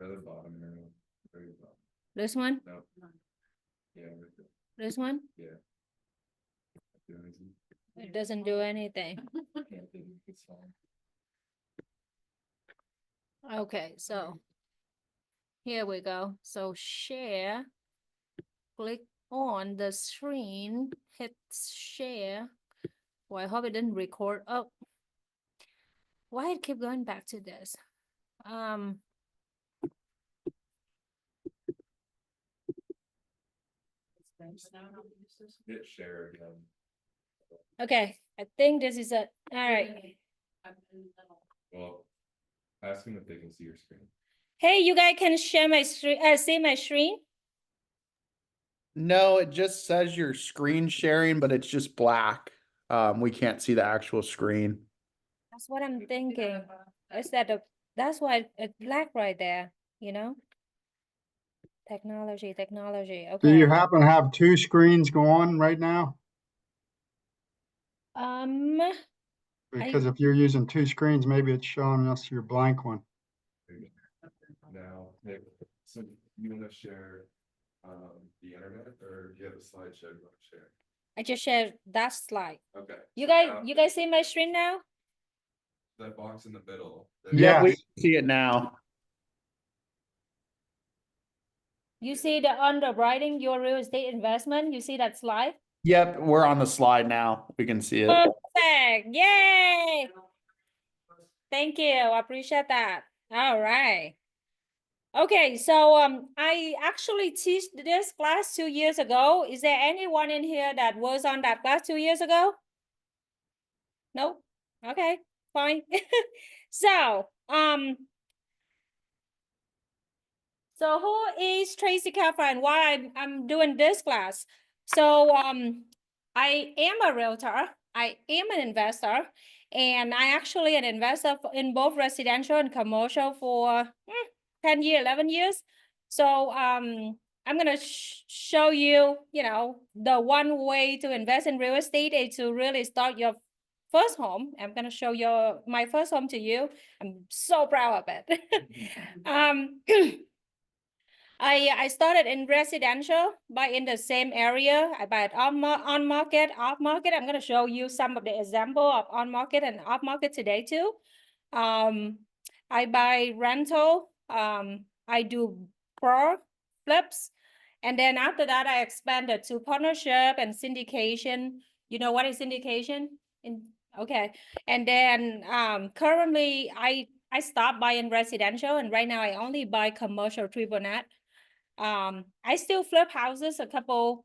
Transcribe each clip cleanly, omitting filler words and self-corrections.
Very bottom arrow. Very bottom. This one? No. Yeah. Right there. This one? Yeah. Do anything. It doesn't do anything. Can't do it. It's fine. Okay, so here we go. So share, click on the screen, hit share. Well, I hope it didn't record. Oh, why it keep going back to this? Hit share again. Okay, I think this is it. All right. Well, ask them if they can see your screen. Hey, you guys can share my screen, see my screen? No, it just says you're screen sharing, but it's just black. We can't see the actual screen. That's what I'm thinking. Is that that's why it's black right there, you know? Technology. Do you Okay. happen to have two screens going right now? Because if you're using two screens, maybe it's showing us your blank one. Now, Nick, so you want to share the internet, or do you have a slideshow you want to share? I just shared that slide. Okay. You so guys see my screen now? that box in the middle. Yeah, we Yes. see it now. You see the underwriting your real estate investment? You see that slide? Yep, we're on the slide now. We can see it. Perfect. Yay. Thank you. I appreciate that. All right. Okay, so I actually teach this class 2 years ago. Is there anyone in here that was on that class 2 years ago? No? Okay, fine. So who is Tracy Keffer and why I'm doing this class? So I am a realtor, I am an investor, and I actually an investor in both residential and commercial for 10 years, 11 years. So I'm gonna show you, the one way to invest in real estate is to really start your first home. I'm gonna show you my first home to you. I'm so proud of it. I started in residential, but in the same area. I buy it on market, off market. I'm gonna show you some of the example of on market and off market today too. I buy rental. I do pro flips, and then after that, I expanded to partnership and syndication. You know what is syndication? Okay, and then currently I stopped buying residential, and right now I only buy commercial triple net. I still flip houses, a couple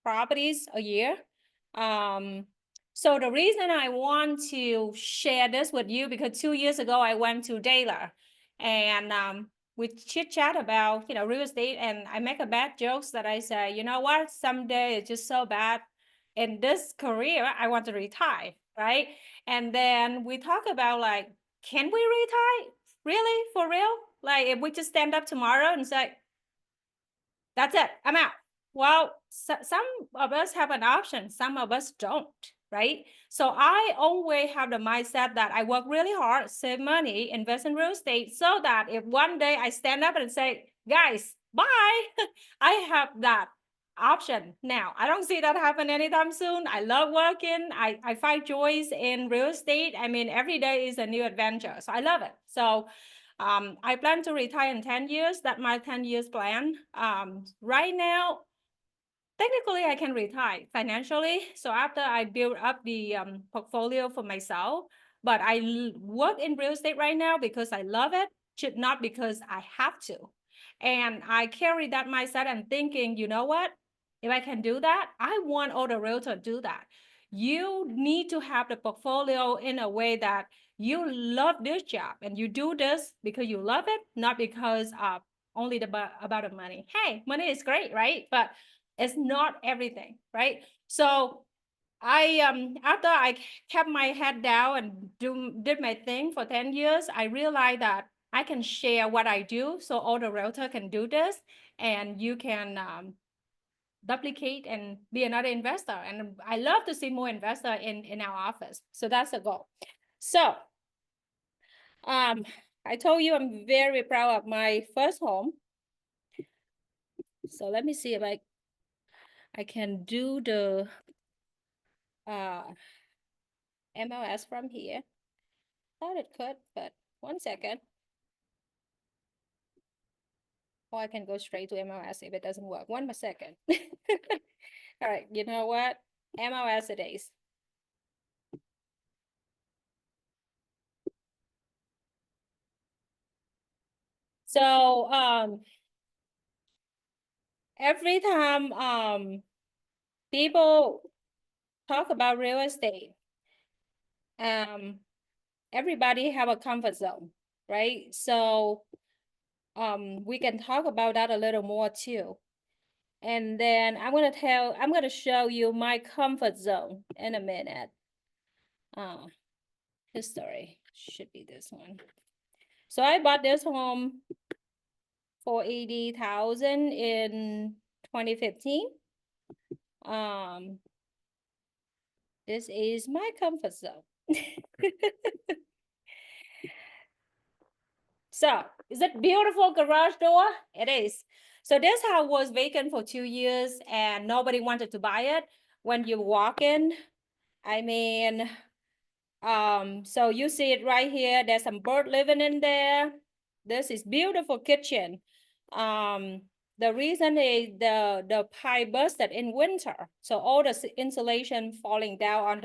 properties a year. So the reason I want to share this with you, because 2 years ago I went to Taylor and we chit chat about, real estate, and I make a bad jokes that I say, you know what, someday it's just so bad in this career, I want to retire, right? And then we talk about like, can we retire? Really, for real? Like if we just stand up tomorrow and say, that's it, I'm out. Well, some of us have an option, some of us don't, right? So I always have the mindset that I work really hard, save money, invest in real estate, so that if one day I stand up and say, guys, bye, I have that option now. I don't see that happen anytime soon. I love working. I find joys in real estate. I mean, every day is a new adventure. So I love it. So I plan to retire in 10 years. That's my 10 years plan. Right now, technically I can retire financially. So after I build up the portfolio for myself, but I work in real estate right now because I love it, not because I have to. And I carry that mindset and thinking, you know what? If I can do that, I want all the realtors to do that. You need to have the portfolio in a way that you love this job and you do this because you love it, not because of only about the money. Hey, money is great, right? But it's not everything, right? So I after I kept my head down and did my thing for 10 years, I realized that I can share what I do, so all the realtor can do this, and you can duplicate and be another investor. And I love to see more investor in our office. So that's the goal. So I I told you I'm very proud of my first home. So let me see if I can do the MLS from here. Thought it could, but 1 second. Or I can go straight to MLS if it doesn't work. 1 more second. All right, you know what? MLS it is. So every time people talk about real estate, everybody have a comfort zone, right? So we can talk about that a little more too. And then I'm gonna show you my comfort zone in a minute. History should be this one. So I bought this home for 80,000 in 2015. This is my comfort zone. So, is it beautiful garage door? It is. So this house was vacant for 2 years and nobody wanted to buy it. When you walk in, I mean, so you see it right here. There's some bird living in there. This is beautiful kitchen. The reason is the pipe busted in winter, so all the insulation falling down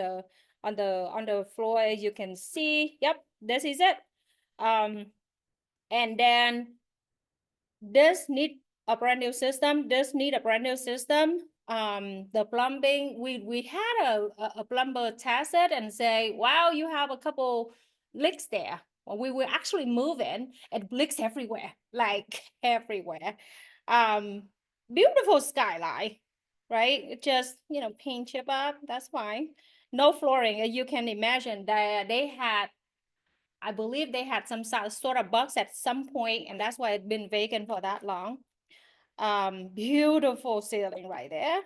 on the floor, as you can see. Yep, this is it. And then this need a brand new system. This need a brand new system. The plumbing, we had a plumber test it and say, wow, you have a couple leaks there. Well, we were actually moving and leaks everywhere, like everywhere. Beautiful skyline, right? It just, paint chip up, that's fine. No flooring. You can imagine that they had, I believe they had some sort of bugs at some point, and that's why it's been vacant for that long. Beautiful ceiling right there.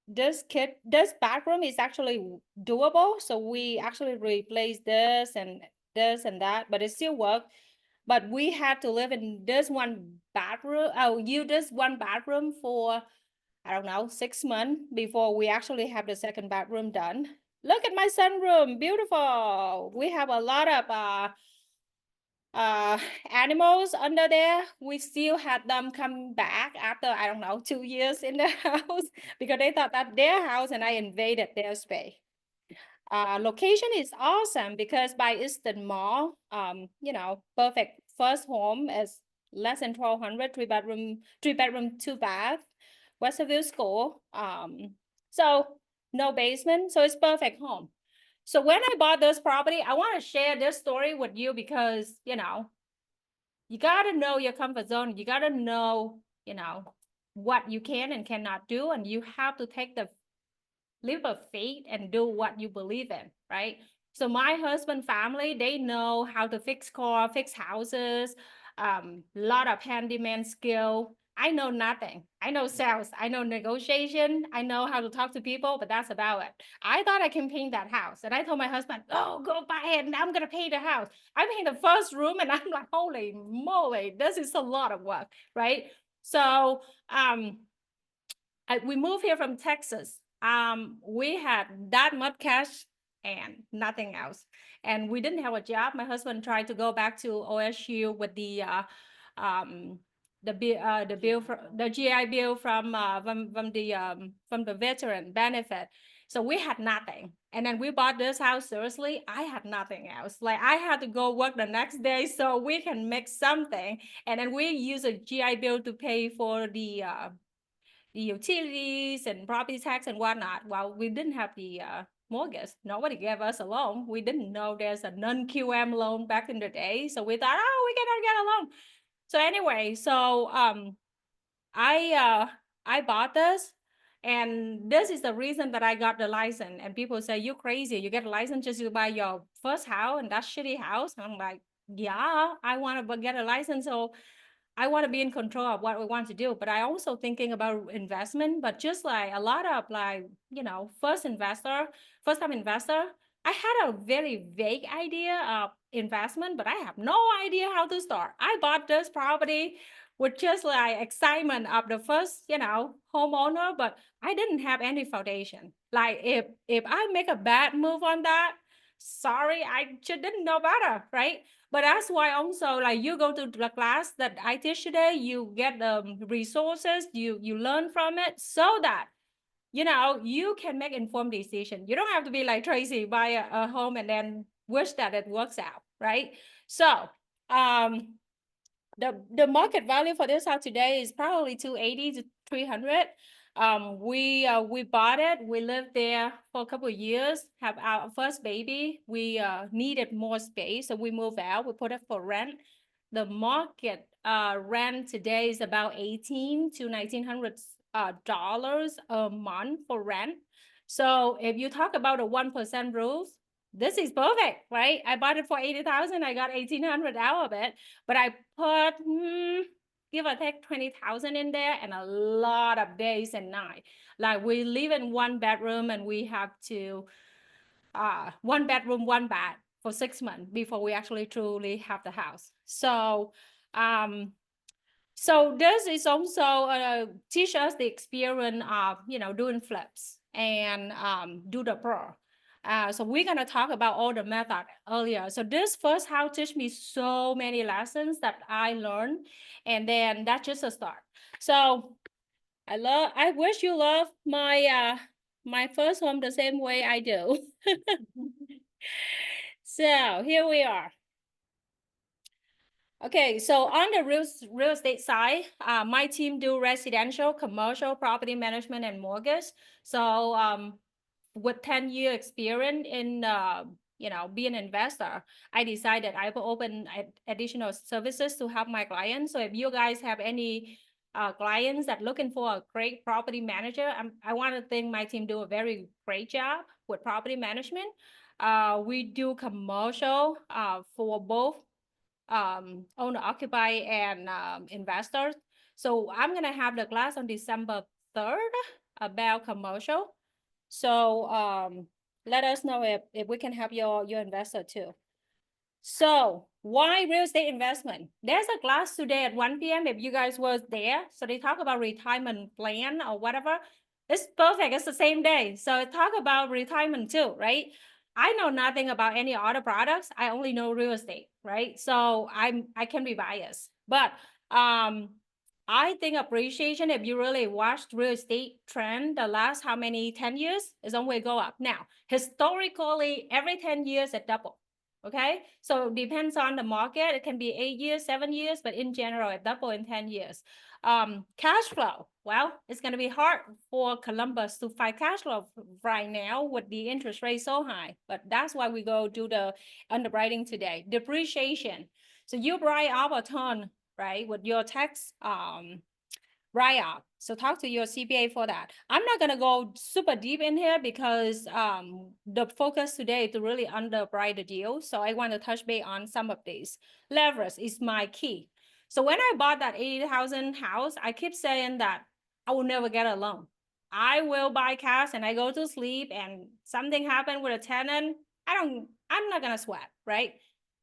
This bathroom is actually doable, so we actually replaced this and that, but it still works. But we had to live in this one bathroom. Use this one bathroom for, I don't know, 6 months before we actually have the second bathroom done. Look at my sunroom, beautiful. We have a lot of animals under there. We still had them come back after, I don't know, 2 years in the house because they thought that their house and I invaded their space. Location is awesome because by Eastern Mall, perfect first home is less than 1,200, 3 bedroom, 2 bath, Westerville School. So no basement, so it's perfect home. So when I bought this property, I want to share this story with you because, you got to know your comfort zone. You got to know, what you can and cannot do. And you have to take the leap of faith and do what you believe in, right? So my husband family, they know how to fix car, fix houses, lot of handyman skill. I know nothing. I know sales. I know negotiation. I know how to talk to people, but that's about it. I thought I can paint that house. And I told my husband, oh, go buy it. And I'm going to paint the house. I paint the first room and I'm like, holy moly, this is a lot of work, right? So we moved here from Texas. We had that much cash and nothing else. And we didn't have a job. My husband tried to go back to OSU with the bill for the GI Bill from the veteran benefit. So we had nothing. And then we bought this house. Seriously, I had nothing else. Like I had to go work the next day so we can make something. And then we use a GI Bill to pay for the utilities and property tax and whatnot. Well, we didn't have the mortgage. Nobody gave us a loan. We didn't know there's a non-QM loan back in the day. So we thought, oh, we cannot get a loan. So anyway, so I bought this, and this is the reason that I got the license. And people say, you crazy, you get a license just to buy your first house and that shitty house. And I'm like, yeah, I want to get a license. So I want to be in control of what we want to do, but I also thinking about investment, but just like a lot of first time investor, I had a very vague idea of investment, but I have no idea how to start. I bought this property with just like excitement of the first, homeowner, but I didn't have any foundation. Like if I make a bad move on that, sorry, I just didn't know better, right? But that's why also like you go to the class that I teach today, you get the resources, you learn from it so that you can make informed decision. You don't have to be like Tracy, buy a home and then wish that it works out, right? So the market value for this house today is probably 280 to 300. We bought it. We lived there for a couple of years, have our first baby. We needed more space, so we moved out. We put it for rent. The market rent today is about 18 to 1900 dollars a month for rent. So if you talk about a 1% roof, this is perfect, right? I bought it for 80,000. I got 1,800 out of it, but I put give or take 20,000 in there and a lot of days and nights. Like we live in one bedroom and we have to one bedroom, one bath for 6 months before we actually truly have the house. So so this is also teach us the experience of doing flips and do the pro. So we're gonna talk about all the method earlier. So this first house teach me so many lessons that I learned, and then that's just a start. So I wish you love my my first home the same way I do. So here we are. Okay, so on the real estate side, my team do residential, commercial, property management, and mortgage. So with 10-year experience in being an investor, I decided I will open additional services to help my clients. So if you guys have any clients that looking for a great property manager, I want to think my team do a very great job with property management. We do commercial for both owner occupier and investors. So I'm gonna have the class on December 3rd about commercial. So let us know if we can help your investor too. So why real estate investment? There's a class today at 1 p.m. if you guys were there. So they talk about retirement plan or whatever. It's perfect. It's the same day. So talk about retirement too, right? I know nothing about any other products. I only know real estate, right? So I can be biased. But I think appreciation, if you really watched real estate trend the last how many 10 years, is only go up. Now, historically, every 10 years it double. Okay, so it depends on the market. It can be 8 years, 7 years, but in general, it double in 10 years. Cash flow. Well, it's going to be hard for Columbus to find cash flow right now with the interest rate so high. But that's why we go do the underwriting today. Depreciation. So you write off a ton, right, with your tax write-off. So talk to your CPA for that. I'm not gonna go super deep in here because the focus today is to really underwrite the deal. So I want to touch base on some of these. Leverage is my key. So when I bought that 80,000 house, I keep saying that I will never get a loan. I will buy cash and I go to sleep and something happened with a tenant. I'm not gonna sweat, right?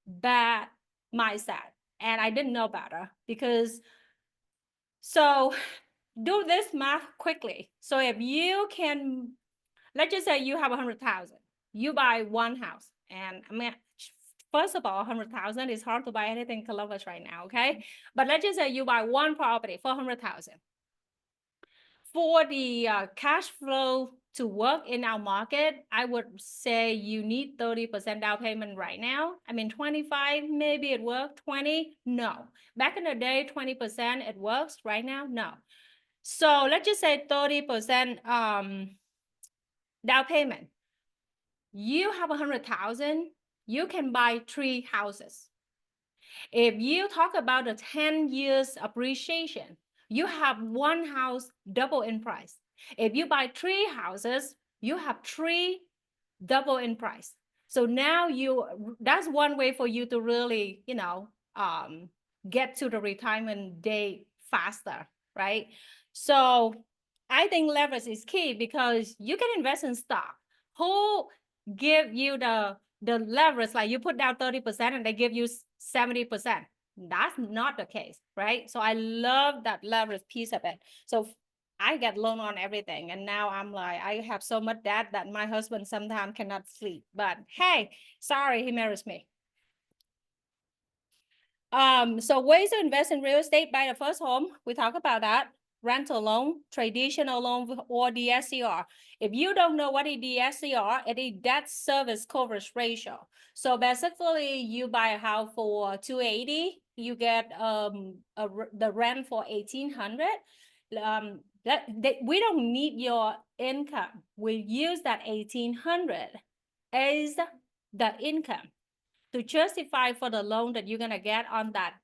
Bad mindset. And I didn't know better because so do this math quickly. So if you can, let's just say you have 100,000, you buy one house. And I mean, first of all, 100,000 is hard to buy anything in Columbus right now, okay? But let's just say you buy one property for 100,000. For the cash flow to work in our market, I would say you need 30% down payment right now. I mean, 25, maybe it worked, 20, no. Back in the day, 20% it works, right now, no. So let's just say 30% down payment. You have 100,000, you can buy 3 houses. If you talk about the 10 years appreciation, you have one house double in price. If you buy 3 houses, you have 3 double in price. So now that's one way for you to really, get to the retirement date faster, right? So I think leverage is key because you can invest in stock. give you the leverage, like you put down 30% and they give you 70%. That's not the case, right? So I love that leverage piece of it. So I get loan on everything. And now I'm like, I have so much debt that my husband sometimes cannot sleep. But hey, sorry, he marries me. So ways to invest in real estate: buy the first home. We talk about that. Rental loan, traditional loan, or DSCR. If you don't know what is DSCR, it is debt service coverage ratio. So basically, you buy a house for $280, you get the rent for $1,800. We don't need your income. We use that $1,800 as the income to justify for the loan that you're gonna get on that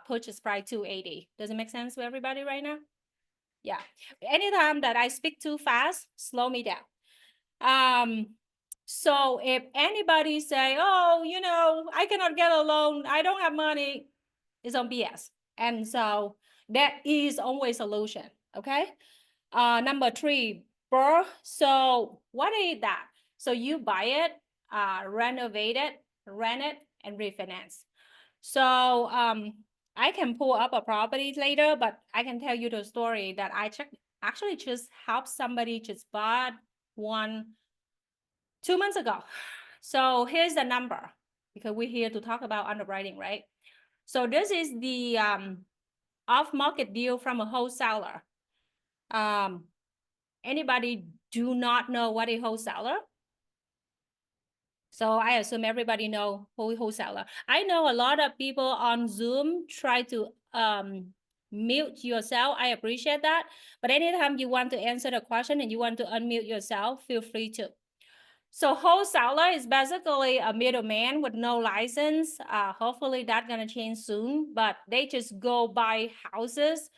purchase price $280. Does it make sense to everybody right now? Yeah. Anytime that I speak too fast, slow me down. So if anybody say, oh, you know, I cannot get a loan, I don't have money, it's on BS. And so that is always a solution. Okay. Number 3, BRRRR. So what is that? So you buy it, renovate it, rent it, and refinance. So I can pull up a property later, but I can tell you the story that I actually just helped somebody just bought one 2 months ago. So here's the number, because we're here to talk about underwriting, right? So this is the off-market deal from a wholesaler. Anybody do not know what a wholesaler? So I assume everybody know wholesaler. I know a lot of people on Zoom try to mute yourself. I appreciate that. But anytime you want to answer the question and you want to unmute yourself, feel free to. So wholesaler is basically a middleman with no license. Hopefully that's gonna change soon, but they just go buy houses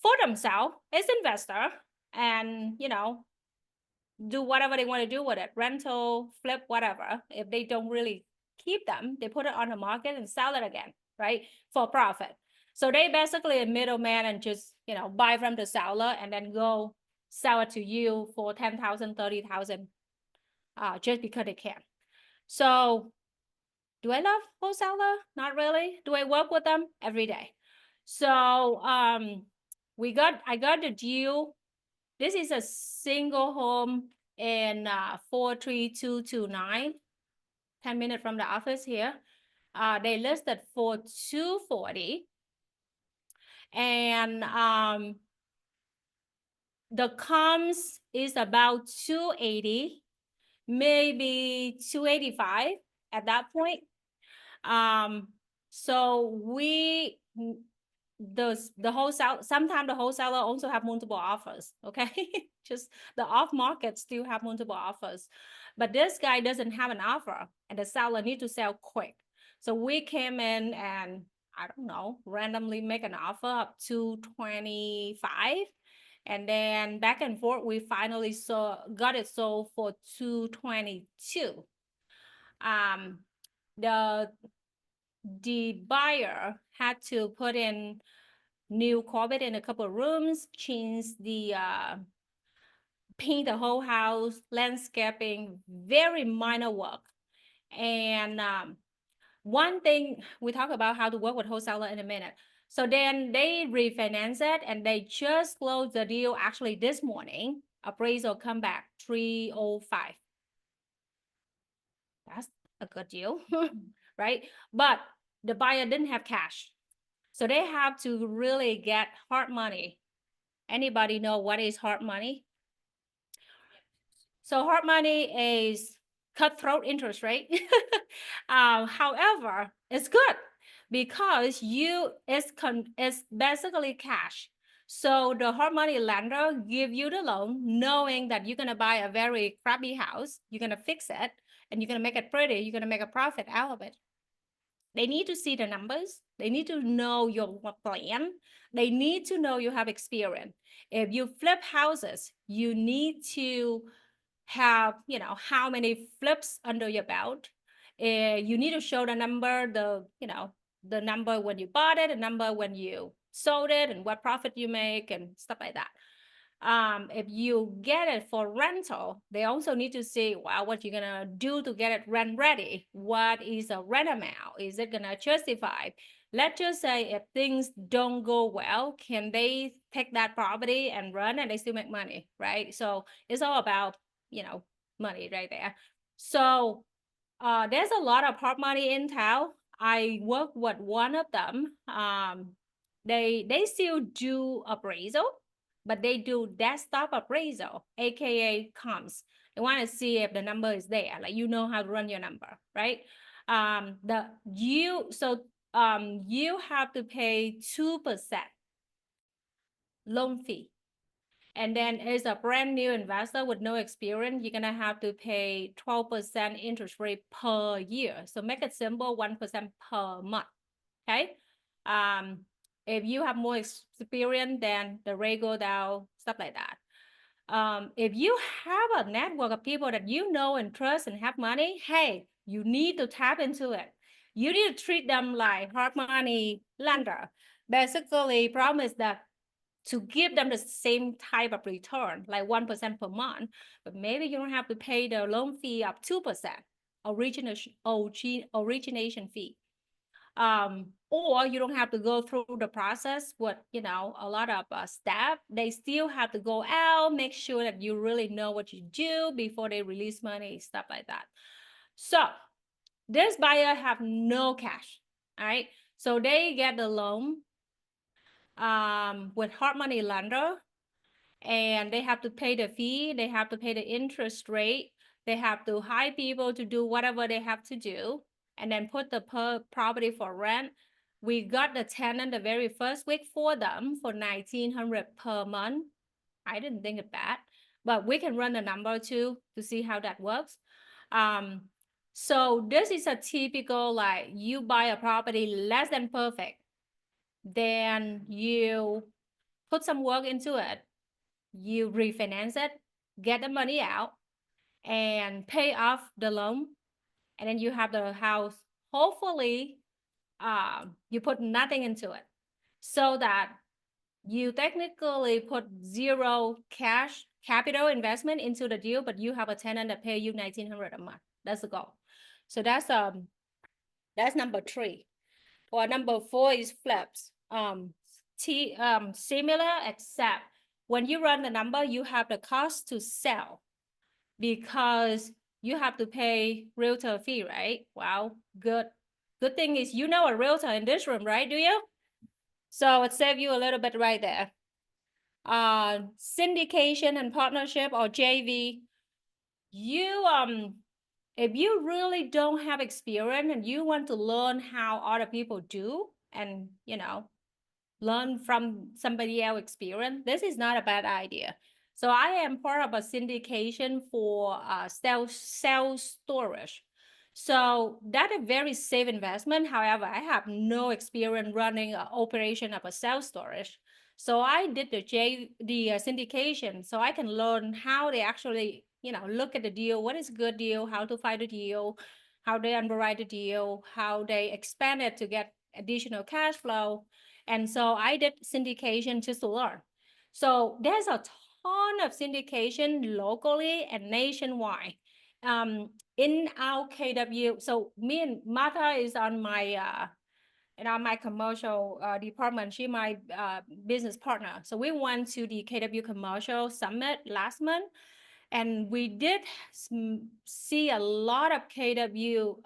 for themselves as investor and, you know, do whatever they want to do with it, rental, flip, whatever. If they don't really keep them, they put it on the market and sell it again, right? For profit. So they basically a middleman and just, you know, buy from the seller and then go sell it to you for 10,000, 30,000, just because they can. So do I love wholesaler? Not really. Do I work with them? Every day. So I got the deal. This is a single home in 43229, 10 minutes from the office here. They listed for $240. And the comps is about $280, maybe $285 at that point. So the wholesale, sometimes the wholesaler also have multiple offers, okay? Just the off market still have multiple offers, but this guy doesn't have an offer and the seller need to sell quick. So we came in and I don't know, randomly make an offer up to 25, and then back and forth we finally got it sold for 222. The buyer had to put in new carpet in a couple of rooms, change the paint the whole house, landscaping, very minor work. And one thing, we talk about how to work with wholesaler in a minute. So then they refinance it and they just closed the deal actually this morning. Appraisal come back 305. That's a good deal, right? But the buyer didn't have cash. So they have to really get hard money. Anybody know what is hard money? So hard money is cutthroat interest rate. However, it's good because it's basically cash. So the hard money lender give you the loan knowing that you're gonna buy a very crappy house, you're gonna fix it, and you're gonna make it pretty, you're gonna make a profit out of it. They need to see the numbers. They need to know your plan. They need to know you have experience. If you flip houses, you need to have, you know, how many flips under your belt. You need to show the number, the number when you bought it, the number when you sold it, and what profit you make and stuff like that. If you get it for rental, they also need to see, well, what you're gonna do to get it rent ready. What is a rent amount? Is it gonna justify? Let's just say if things don't go well, can they take that property and run and they still make money, right? So it's all about, money right there. So there's a lot of hard money in town. I work with one of them. They still do appraisal, but they do desktop appraisal, aka comps. They want to see if the number is there, like how to run your number, right? You have to pay 2% loan fee. And then as a brand new investor with no experience, you're gonna have to pay 12% interest rate per year. So make it simple, 1% per month. Okay. If you have more experience, then the rate go down, stuff like that. If you have a network of people that you know and trust and have money, hey, you need to tap into it. You need to treat them like hard money lender. Basically, promise that to give them the same type of return, like 1% per month, but maybe you don't have to pay the loan fee of 2%, origination fee. Or you don't have to go through the process with, a lot of staff. They still have to go out, make sure that you really know what you do before they release money, stuff like that. So this buyer have no cash, all right? So they get the loan with hard money lender, and they have to pay the fee, they have to pay the interest rate, they have to hire people to do whatever they have to do, and then put the property for rent. We got the tenant the very first week for them for $1,900 per month. I didn't think it bad, but we can run the number too to see how that works. So this is a typical, like, you buy a property less than perfect, then you put some work into it, you refinance it, get the money out, and pay off the loan, and then you have the house. Hopefully, you put nothing into it, so that you technically put zero cash capital investment into the deal, but you have a tenant that pay you $1,900 a month. That's the goal. So that's number 3. Or number 4 is flips. Similar, except when you run the number, you have the cost to sell because you have to pay realtor fee, right? Wow, good thing is a realtor in this room, right? Do you? So it saves you a little bit right there. Syndication and partnership, or JV. If you really don't have experience and you want to learn how other people do, and learn from somebody else's experience, this is not a bad idea. So I am part of a syndication for self-storage. So that is a very safe investment. However, I have no experience running an operation of a self-storage. So I did the syndication, so I can learn how they actually, look at the deal, what is a good deal, how to find a deal, how they underwrite the deal, how they expand it to get additional cash flow. And so I did syndication just to learn. So there's a ton of syndication locally and nationwide. In our KW, so me and Martha is on my my commercial department. She my business partner. So we went to the KW Commercial Summit last month, and we did see a lot of KW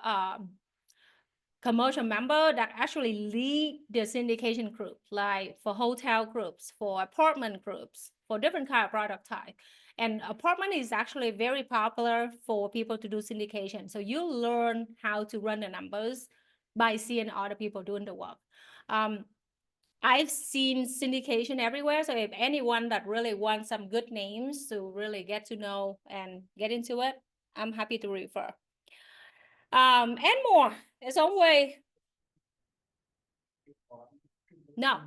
commercial member that actually lead the syndication group, like for hotel groups, for apartment groups, for different kind of product type. And apartment is actually very popular for people to do syndication. So you learn how to run the numbers by seeing other people doing the work. I've seen syndication everywhere. So if anyone that really wants some good names to really get to know and get into it, I'm happy to refer. And more. It's always no.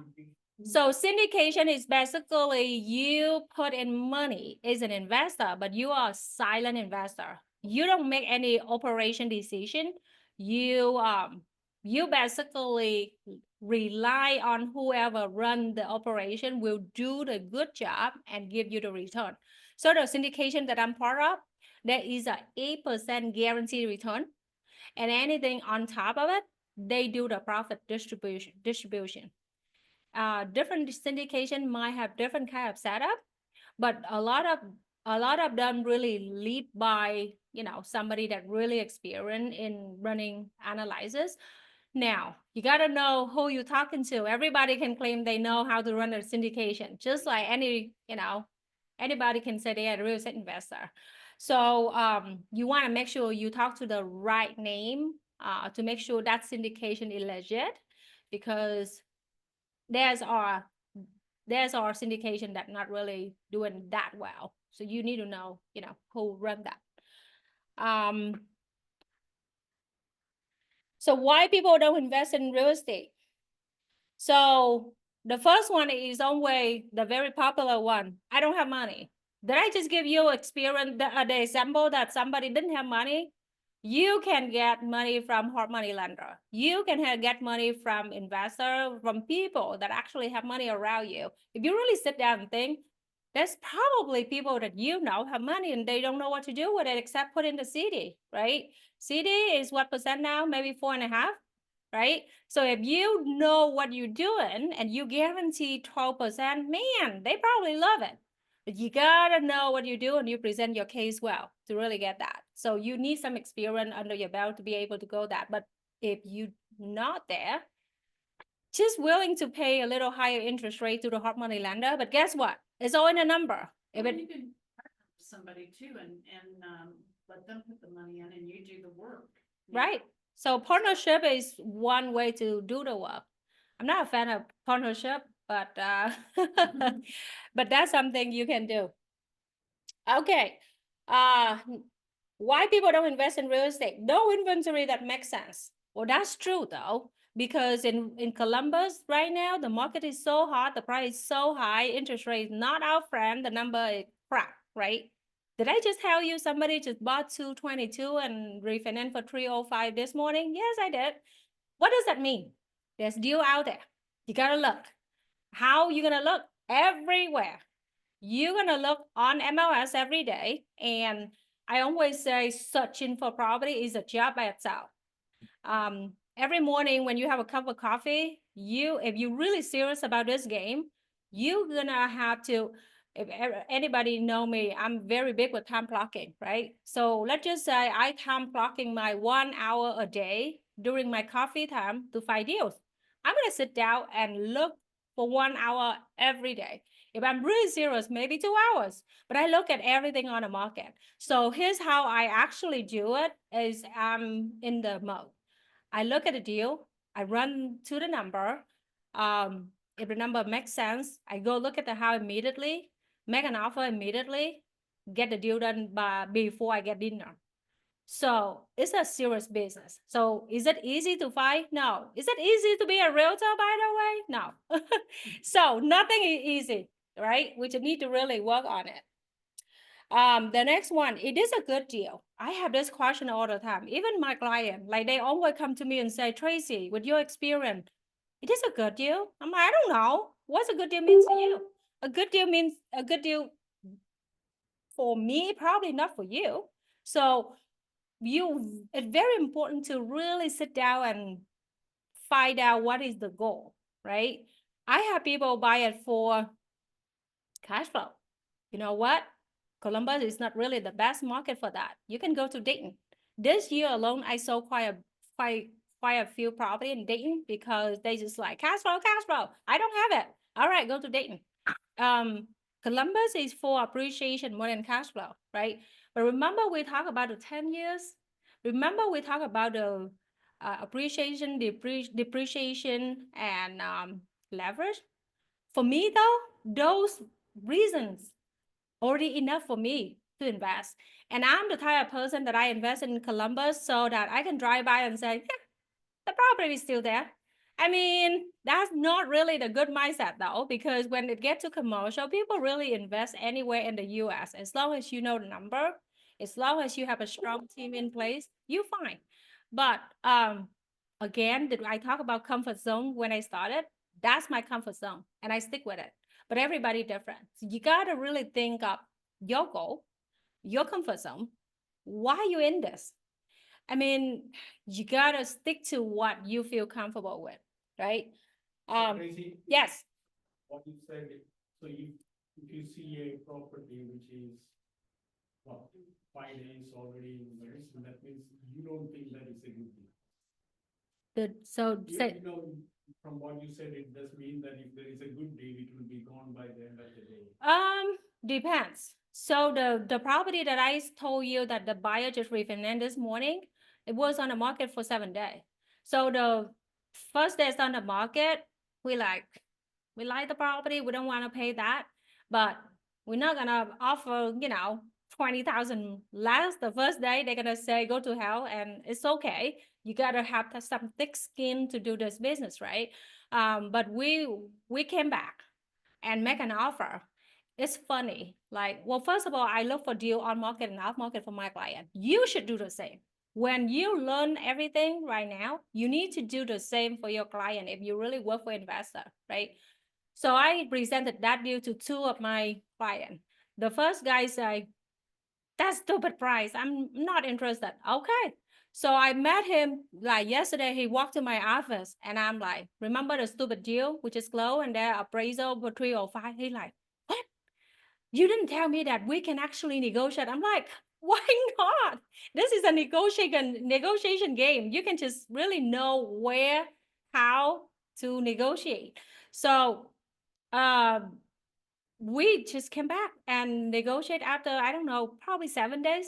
So syndication is basically you put in money as an investor, but you are a silent investor. You don't make any operation decision. You you basically rely on whoever run the operation will do the good job and give you the return. So the syndication that I'm part of, there is a 8% guaranteed return, and anything on top of it, they do the profit distribution. Different syndication might have different kind of setup, but a lot of them really lead by, you know, somebody that really experienced in running analysis. Now, you got to know who you're talking to. Everybody can claim they know how to run a syndication, just like anybody can say they are a real estate investor. So you want to make sure you talk to the right name to make sure that syndication is legit, because there's our syndication that not really doing that well. So you need to know, you know, who run that. So why people don't invest in real estate? So the first one is always the very popular one. I don't have money. Did I just give you experience, the example that somebody didn't have money? You can get money from hard money lender. You can get money from investor, from people that actually have money around you. If you really sit down and think, there's probably people that you know have money and they don't know what to do with it except put in the CD, right? CD is what percent now? Maybe 4.5%, right? So if you know what you're doing and you guarantee 12%, man, they probably love it. But you gotta know what you do and you present your case well to really get that. So you need some experience under your belt to be able to go that. But if you're not there, just willing to pay a little higher interest rate to the hard money lender. But guess what? It's all in a number. If Well, it, you can partner with somebody too and let them put the money in and you do the work. you know? right. So partnership is one way to do the work. I'm not a fan of partnership, but but that's something you can do. Okay. Why people don't invest in real estate? No inventory that makes sense. Well, that's true though, because in Columbus right now, the market is so hot, the price is so high, interest rate is not our friend, the number is crap, right? Did I just tell you somebody just bought 222 and refinance for 305 this morning? Yes, I did. What does that mean? There's deal out there. You gotta look. How you gonna look? Everywhere. You're gonna look on MLS every day, and I always say searching for property is a job by itself. Every morning when you have a cup of coffee, if you're really serious about this game, you're gonna have to, if anybody know me, I'm very big with time blocking, right? So let's just say I time blocking my 1 hour a day during my coffee time to find deals. I'm gonna sit down and look for 1 hour every day. If I'm really serious, maybe 2 hours, but I look at everything on the market. So here's how I actually do it is I'm in the mode. I look at the deal, I run to the number. If the number makes sense, I go look at the house immediately, make an offer immediately, get the deal done before I get dinner. So it's a serious business. So is it easy to find? No. Is it easy to be a realtor, by the way? No. So nothing is easy, right? We just need to really work on it. The next one, it is a good deal. I have this question all the time. Even my client, like they always come to me and say, Tracy, with your experience, it is a good deal. I'm like, I don't know. What's a good deal mean to you? A good deal means a good deal for me, probably not for you. So it's very important to really sit down and find out what is the goal, right? I have people buy it for cash flow. You know what? Columbus is not really the best market for that. You can go to Dayton. This year alone, I sold quite a few property in Dayton because they just like cash flow. I don't have it. All right, go to Dayton. Columbus is for appreciation more than cash flow, right? But remember we talk about the 10 years. Remember we talk about the appreciation, depreciation, and leverage. For me though, those reasons already enough for me to invest. And I'm the type of person that I invest in Columbus so that I can drive by and say, yeah, the property is still there. I mean, that's not really the good mindset though, because when it gets to commercial, people really invest anywhere in the US. As long as you know the number, as long as you have a strong team in place, you're fine. But again, did I talk about comfort zone when I started? That's my comfort zone, and I stick with it. But everybody different. So you gotta really think of your goal, your comfort zone. Why you in this? I mean, you gotta stick to what you feel comfortable with, right? Tracy, Yes. what you said, so if you see a property which is, well, 5 days already in use, so that means you don't think that is a good deal. So say, You know, from what you said, it does mean that if there is a good deal, it will be gone by the end of the day. depends. So the property that I told you that the buyer just refinanced this morning, it was on the market for 7 days. So the first day it's on the market, we like the property, we don't want to pay that, but we're not gonna offer, 20,000 less the first day. They're gonna say go to hell, and it's okay. You gotta have some thick skin to do this business, right? But we came back and make an offer. It's funny. Like, well, first of all, I look for deal on market and off market for my client. You should do the same. When you learn everything right now, you need to do the same for your client if you really work for investor, right? So I presented that deal to 2 of my clients. The first guy said, that's stupid price. I'm not interested. Okay. So I met him like yesterday. He walked to my office and I'm like, remember the stupid deal, which is closed and their appraisal for 305. He like, what? You didn't tell me that we can actually negotiate. I'm like, why not? This is a negotiation game. You can just really know where, how to negotiate. So we just came back and negotiate after, I don't know, probably 7 days.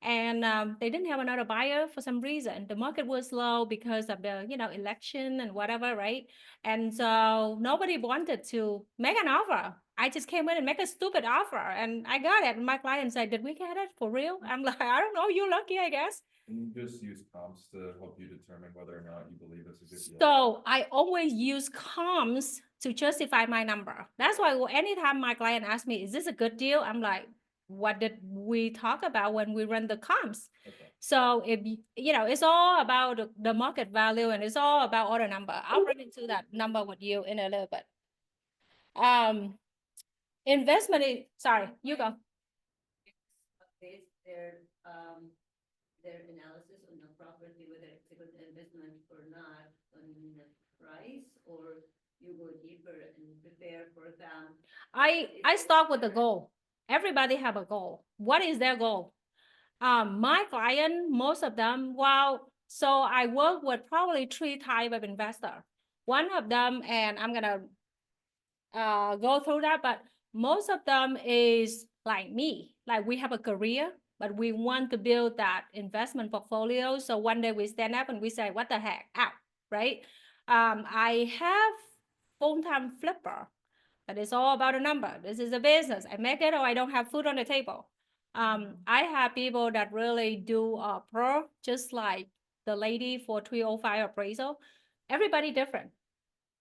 And they didn't have another buyer for some reason. The market was low because of the, election and whatever, right? And so nobody wanted to make an offer. I just came in and make a stupid offer and I got it. And my client said, did we get it for real? I'm like, I don't know, you're lucky, I guess. And you just use comps to help you determine whether or not you believe it's a good deal. So I always use comps to justify my number. That's why anytime my client asks me, is this a good deal? I'm like, what did we talk about when we run the comps? Okay. So if it's all about the market value and it's all about order number. I'll run into that number with you in a little bit. Investment is, sorry, you go. Base their analysis on the property, whether it's a good investment or not, on the price, or you go deeper and prepare for them. I start with the goal. Everybody have a goal. What is their goal? My client, most of them, so I work with probably 3 type of investor. One of them, and I'm gonna go through that, but most of them is like me. Like we have a career, but we want to build that investment portfolio. So one day we stand up and we say, what the heck, out, right? I have full-time flipper, but it's all about a number. This is a business. I make it or I don't have food on the table. I have people that really do pro, just like the lady for 305 appraisal. Everybody different.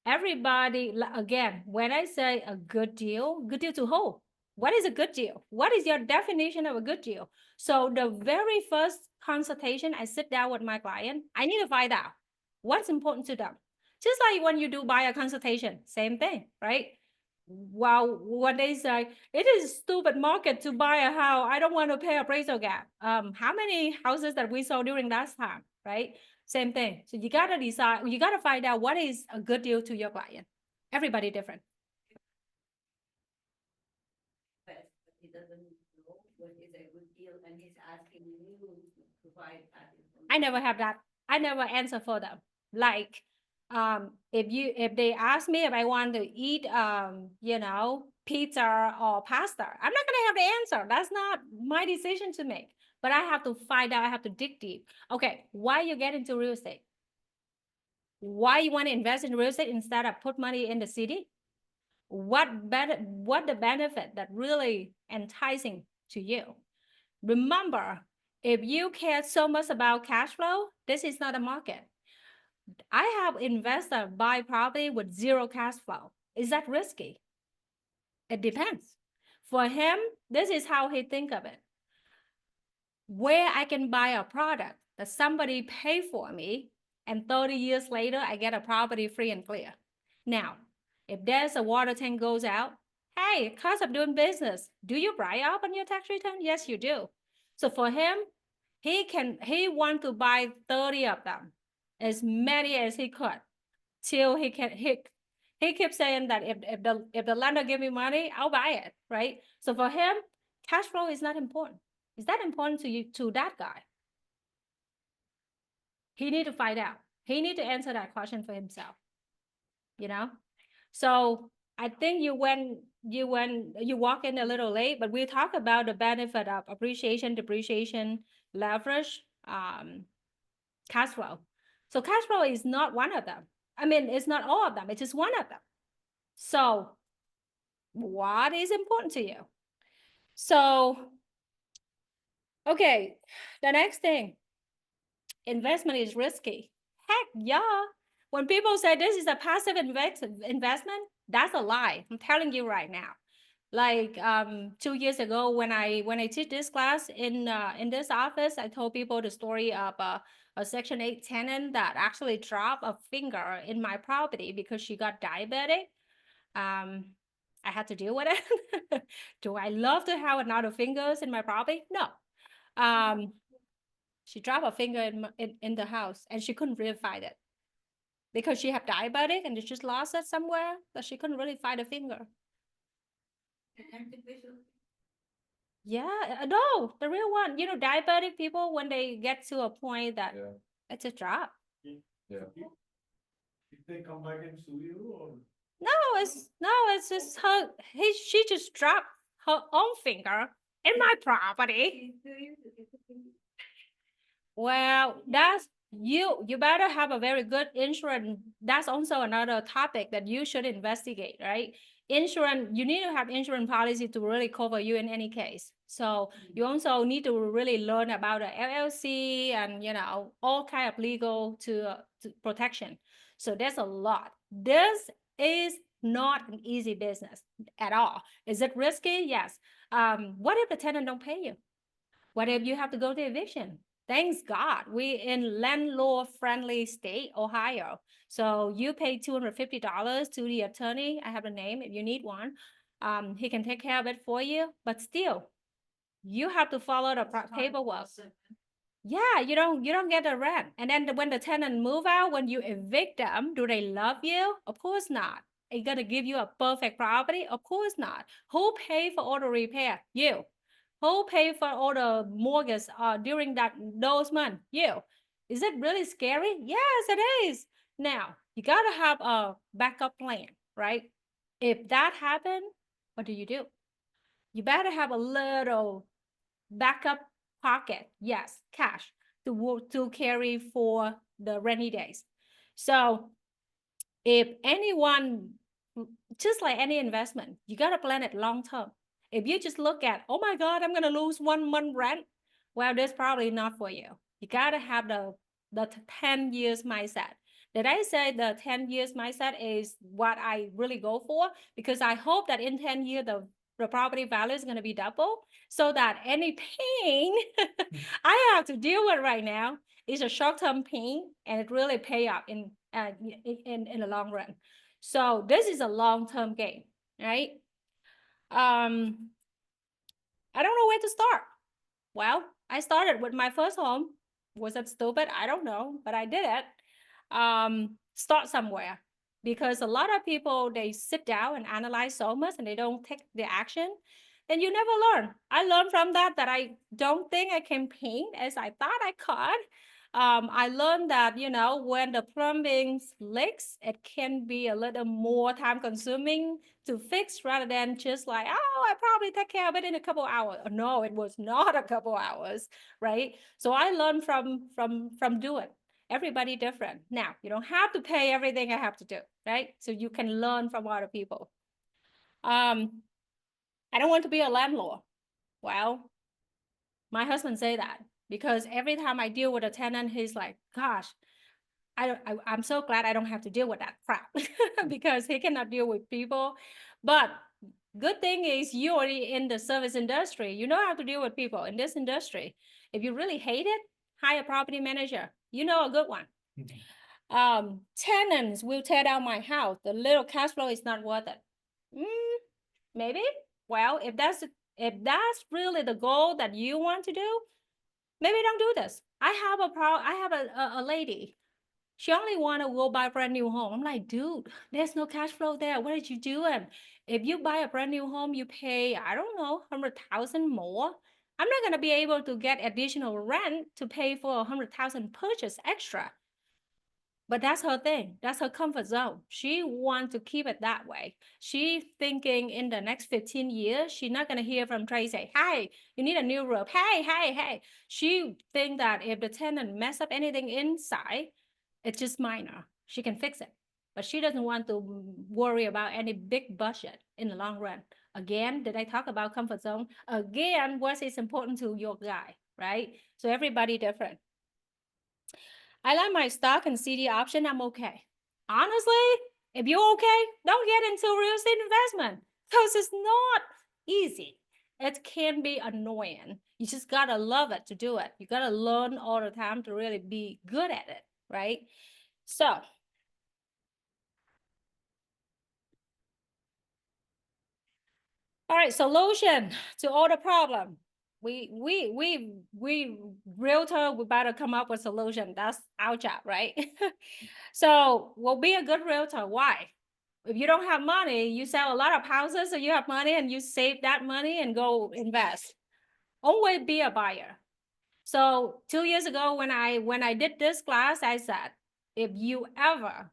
Everybody, again, when I say a good deal to who? What is a good deal? What is your definition of a good deal? So the very first consultation, I sit down with my client, I need to find out what's important to them. Just like when you do buyer consultation, same thing, right? Well, when they say, it is a stupid market to buy a house, I don't want to pay appraisal gap. How many houses that we sold during that time, right? Same thing. So you gotta decide, you gotta find out what is a good deal to your client. Everybody different. But he doesn't know what is a good deal, and he's asking you to provide that information. I never have that. I never answer for them. Like, if they ask me if I want to eat, pizza or pasta, I'm not gonna have the answer. That's not my decision to make. But I have to find out, I have to dig deep. Okay, why you get into real estate? Why you want to invest in real estate instead of put money in the city? What the benefit that really enticing to you? Remember, if you care so much about cash flow, this is not a market. I have investor buy property with 0 cash flow. Is that risky? It depends. For him, this is how he think of it. Where I can buy a product that somebody pay for me and 30 years later, I get a property free and clear. Now, if there's a water tank goes out, hey, cost of doing business, do you write up on your tax return? Yes, you do. So for him, he want to buy 30 of them, as many as he could, till he keeps saying that if the lender give me money, I'll buy it, right? So for him, cash flow is not important. Is that important to you, to that guy? He need to find out. He need to answer that question for himself. You know? So I think you walk in a little late, but we talk about the benefit of appreciation, depreciation, leverage, cash flow. So cash flow is not one of them. I mean, it's not all of them, it's just one of them. So what is important to you? So, okay, the next thing, investment is risky. Heck yeah. When people say this is a passive investment, that's a lie. I'm telling you right now. Like 2 years ago, when I teach this class in this office, I told people the story of a Section 8 tenant that actually dropped a finger in my property because she got diabetic. I had to deal with it. Do I love to have another fingers in my property? No. She dropped a finger in the house and she couldn't really find it because she had diabetic and they just lost it somewhere that she couldn't really find a finger. Yeah, no, the real one. You know, diabetic people, when they get to a point that Yeah, it's a drop. yeah. If they come back and sue you, or It's just her. She just dropped her own finger in my property. Well, that's you better have a very good insurance. That's also another topic that you should investigate, right? Insurance, you need to have insurance policy to really cover you in any case. So you also need to really learn about the LLC and, you know, all kind of legal to protection. So there's a lot. This is not an easy business at all. Is it risky? Yes. What if the tenant don't pay you? What if you have to go to eviction? Thanks God, we in landlord-friendly state, Ohio. So you pay $250 to the attorney. I have a name if you need one. He can take care of it for you, but still, you have to follow the paperwork. Yeah, you don't get the rent. And then when the tenant move out, when you evict them, do they love you? Of course not. Are you gonna give you a perfect property? Of course not. Who pay for all the repair? You. Who pay for all the mortgage during those months? You. Is it really scary? Yes, it is. Now, you gotta have a backup plan, right? If that happen, what do? You better have a little backup pocket, yes, cash to carry for the rainy days. So if anyone, just like any investment, you got to plan it long term. If you just look at, oh my God, I'm going to lose 1 month rent, well, that's probably not for you. You got to have the 10 years mindset. Did I say the 10 years mindset is what I really go for? Because I hope that in 10 years, the property value is going to be double, so that any pain I have to deal with right now is a short-term pain, and it really pay up in the long run. So this is a long-term game, right? I don't know where to start. Well, I started with my first home. Was that stupid? I don't know, but I did it. Start somewhere, because a lot of people, they sit down and analyze so much and they don't take the action, and you never learn. I learned from that I don't think I can paint as I thought I could. I learned that, you know, when the plumbing leaks, it can be a little more time consuming to fix rather than just like, oh, I probably take care of it in a couple hours. No, it was not a couple hours, right? So I learned from doing. Everybody different. Now, you don't have to pay everything I have to do, right? So you can learn from other people. I don't want to be a landlord. Well, my husband say that because every time I deal with a tenant, he's like, gosh, I'm so glad I don't have to deal with that crap because he cannot deal with people. But good thing is you already in the service industry. You know how to deal with people in this industry. If you really hate it, hire a property manager. You know a good one. Tenants will tear down my house. The little cash flow is not worth it. Maybe. Well, if that's really the goal that you want to do, maybe don't do this. I have a lady. She only want to go buy a brand new home. I'm like, dude, there's no cash flow there. What did you do? And if you buy a brand new home, you pay, I don't know, 100,000 more. I'm not gonna be able to get additional rent to pay for 100,000 purchase extra. But that's her thing. That's her comfort zone. She wants to keep it that way. She thinking in the next 15 years, she's not gonna hear from Tracy, hey, you need a new roof. Hey. She think that if the tenant mess up anything inside, it's just minor. She can fix it. But she doesn't want to worry about any big budget in the long run. Again, did I talk about comfort zone? Again, what is important to your guy, right? So everybody different. I like my stock and CD option, I'm okay. Honestly, if you're okay, don't get into real estate investment because it's not easy. It can be annoying. You just gotta love it to do it. You gotta learn all the time to really be good at it, right? So, all right, solution to all the problem. We realtor, we better come up with solution. That's our job, right? So we'll be a good realtor. Why? If you don't have money, you sell a lot of houses, so you have money and you save that money and go invest. Always be a buyer. So 2 years ago, when I did this class, I said, if you ever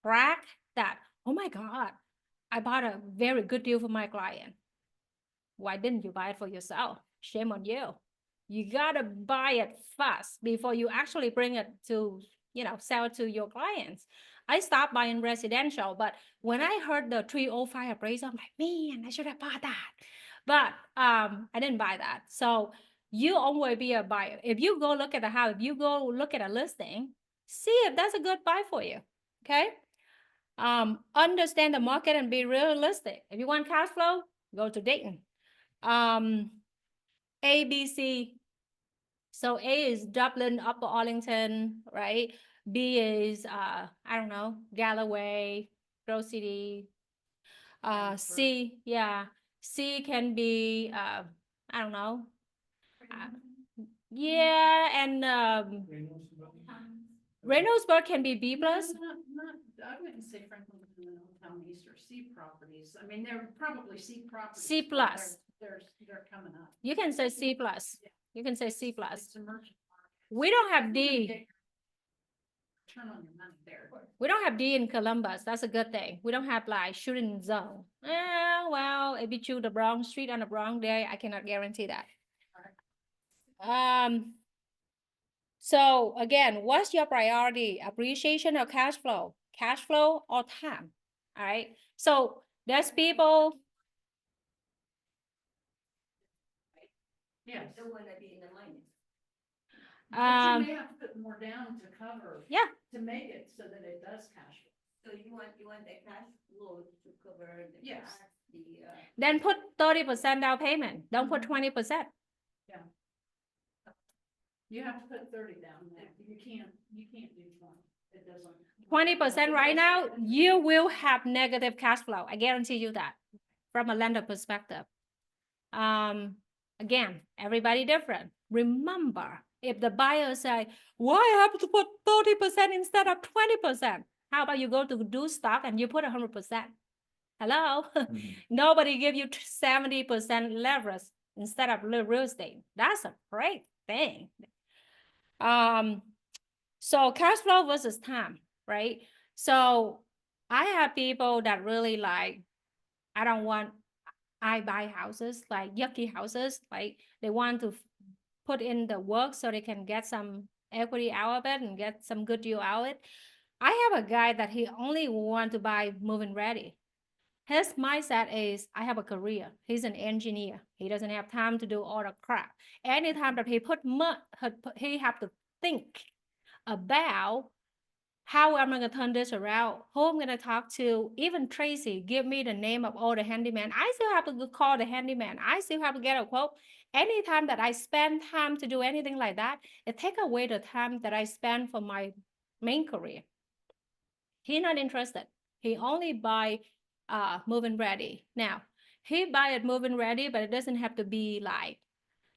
brag that, oh my God, I bought a very good deal for my client. Why didn't you buy it for yourself? Shame on you. You gotta buy it fast before you actually bring it to, sell it to your clients. I stopped buying residential, but when I heard the 305 appraisal, I'm like, man, I should have bought that. But I didn't buy that. So you always be a buyer. If you go look at the house, if you go look at a listing, see if that's a good buy for you. Okay. Understand the market and be realistic. If you want cash flow, go to Dayton. A, B, C. So A is Dublin, Upper Arlington, right? B is, I don't know, Galloway, Grove City. C, yeah. C can be, I don't know. Yeah, and Reynoldsburg can be B plus. I wouldn't say Franklin and Old East or C properties. I mean, they're probably C properties. C but plus. They're coming up. You can say C plus. You can say C plus. It's emerging market. We don't have D. Turn on your money there. We don't have D in Columbus. That's a good thing. We don't have like shooting zone. Well, if you choose the wrong street on the wrong day, I cannot guarantee that. So again, what's your priority? Appreciation or cash flow? Cash flow or time? All right. So there's people. Yes. Don't wanna be in the minus. But you may have to put more down to cover. Yeah. To make it so that it does cash flow. So you want the cash flow to cover the Yes. tax, the, Then put 30% down payment. Don't put 20%. You have to put 30 down there. You can't do 20. It doesn't. 20% right now, you will have negative cash flow. I guarantee you that from a lender perspective. Again, everybody different. Remember, if the buyer say, why I have to put 30% instead of 20%? How about you go to do stock and you put 100%? Hello? Nobody give you 70% leverage instead of real estate. That's a great thing. So cash flow versus time, right? So I have people that really like, I buy houses, like yucky houses, like they want to put in the work so they can get some equity out of it and get some good deal out of it. I have a guy that he only want to buy move-in ready. His mindset is, I have a career. He's an engineer. He doesn't have time to do all the crap. Anytime that he he have to think about how am I going to turn this around, who I'm going to talk to. Even Tracy, give me the name of all the handyman. I still have to call the handyman. I still have to get a quote. Anytime that I spend time to do anything like that, it takes away the time that I spend for my main career. He not interested. He only buy move-in ready. Now, he buy it move-in ready, but it doesn't have to be like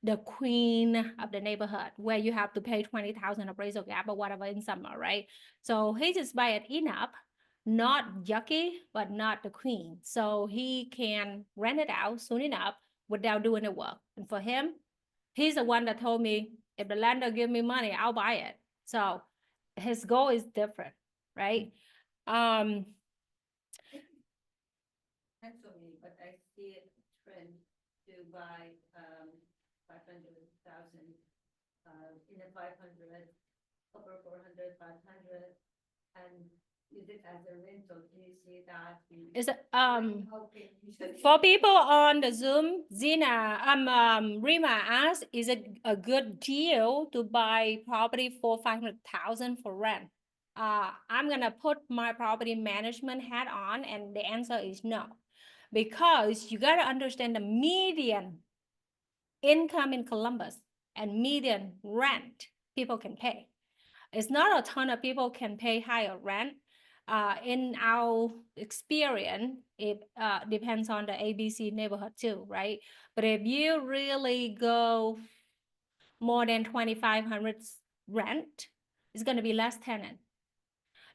the queen of the neighborhood where you have to pay 20,000 appraisal gap or whatever in summer, right? So he just buy it enough, not yucky, but not the queen. So he can rent it out soon enough without doing the work. And for him, he's the one that told me, if the lender give me money, I'll buy it. So his goal is different, right? Actually, but I see a trend to buy, 500,000, in a 500, over 400, 500, and use it as a rental. Do you see that? Is it, Okay. for people on the Zoom, Rima asked, is it a good deal to buy property for 500,000 for rent? I'm gonna put my property management hat on, and the answer is no. Because you gotta understand the median income in Columbus and median rent people can pay. It's not a ton of people can pay higher rent. In our experience, it depends on the ABC neighborhood too, right? But if you really go more than 2,500 rent, it's gonna be less tenant.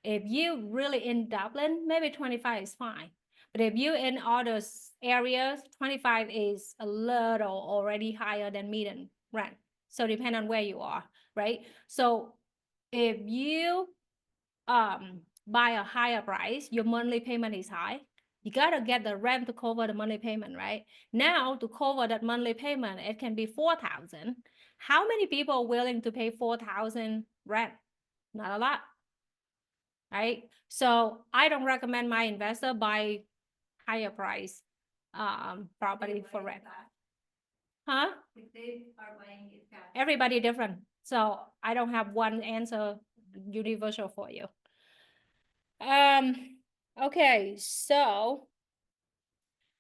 If you really in Dublin, maybe 25 is fine. But if you in other areas, 25 is a little already higher than median rent. So depend on where you are, right? So if you buy a higher price, your monthly payment is high. You gotta get the rent to cover the monthly payment, right? Now to cover that monthly payment, it can be 4,000. How many people are willing to pay 4,000 rent? Not a lot, right? So I don't recommend my investor buy higher price property for rent. Huh? If they are buying it cash. Everybody different. So I don't have one answer universal for you. Okay, so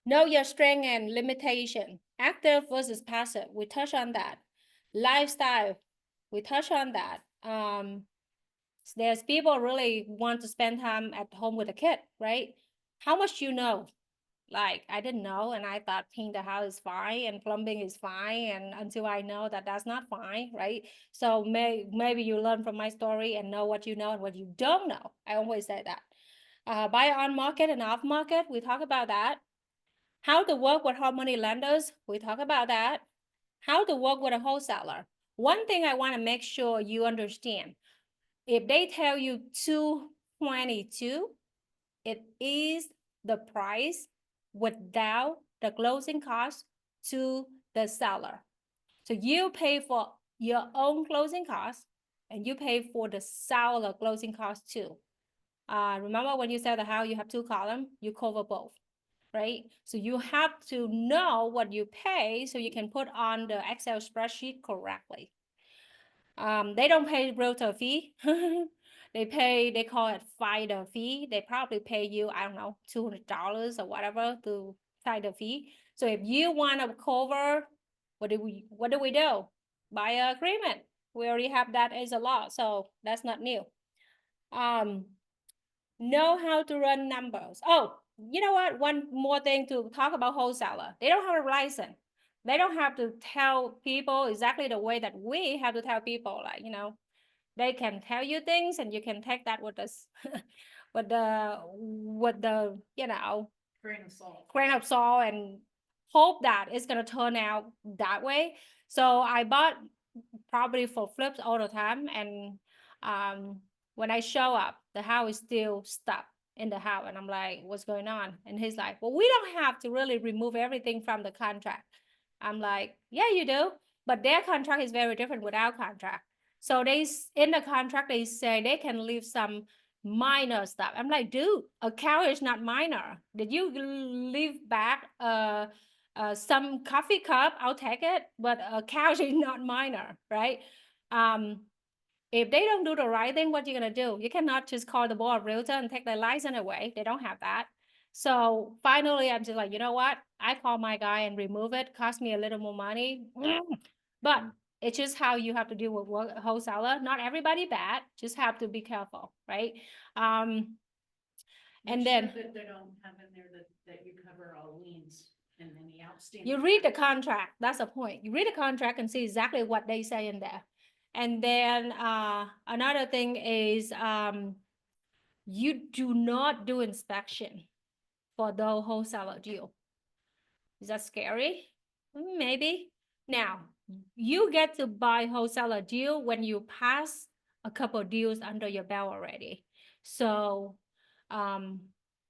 know your strength and limitation. Active versus passive, we touch on that. Lifestyle, we touch on that. There's people really want to spend time at home with a kid, right? How much you know? Like, I didn't know, and I thought painting the house is fine and plumbing is fine, and until I know that that's not fine, right? So maybe you learn from my story and know what you know and what you don't know. I always say that. Buy on market and off market, we talk about that. How to work with hard money lenders, we talk about that. How to work with a wholesaler. One thing I want to make sure you understand, if they tell you 222, it is the price without the closing cost to the seller. So you pay for your own closing costs and you pay for the seller closing costs too. Remember when you sell the house, you have 2 columns, you cover both, right? So you have to know what you pay so you can put on the Excel spreadsheet correctly. They don't pay realtor fee. They call it finder fee. They probably pay you, I don't know, $200 or whatever to finder fee. So if you want to cover, what do we do? Buy an agreement. We already have that as a law, so that's not new. Know how to run numbers. Oh, you know what? One more thing to talk about wholesaler. They don't have a license. They don't have to tell people exactly the way that we have to tell people, like, they can tell you things and you can take that with us, with the, grain of salt and hope that it's gonna turn out that way. So I bought property for flips all the time, and when I show up, the house is still stuck in the house, and I'm like, what's going on? And he's like, well, we don't have to really remove everything from the contract. I'm like, yeah, you do, but their contract is very different with our contract. So in the contract, they say they can leave some minor stuff. I'm like, dude, a cow is not minor. Did you leave back some coffee cup? I'll take it, but a cow is not minor, right? If they don't do the right thing, what you gonna do? You cannot just call the board of realtor and take their license away. They don't have that. So finally, I'm just like, you know what? I call my guy and remove it. Cost me a little more money, but It's just how you have to deal with wholesaler. Not everybody bad, just have to be careful, right? And Make then sure that they don't have in there that you cover all liens and any outstanding. you read the contract, that's the point. You read the contract and see exactly what they say in there. And then another thing is you do not do inspection for the wholesaler deal. Is that scary? Maybe. Now, you get to buy wholesaler deal when you pass a couple deals under your belt already. So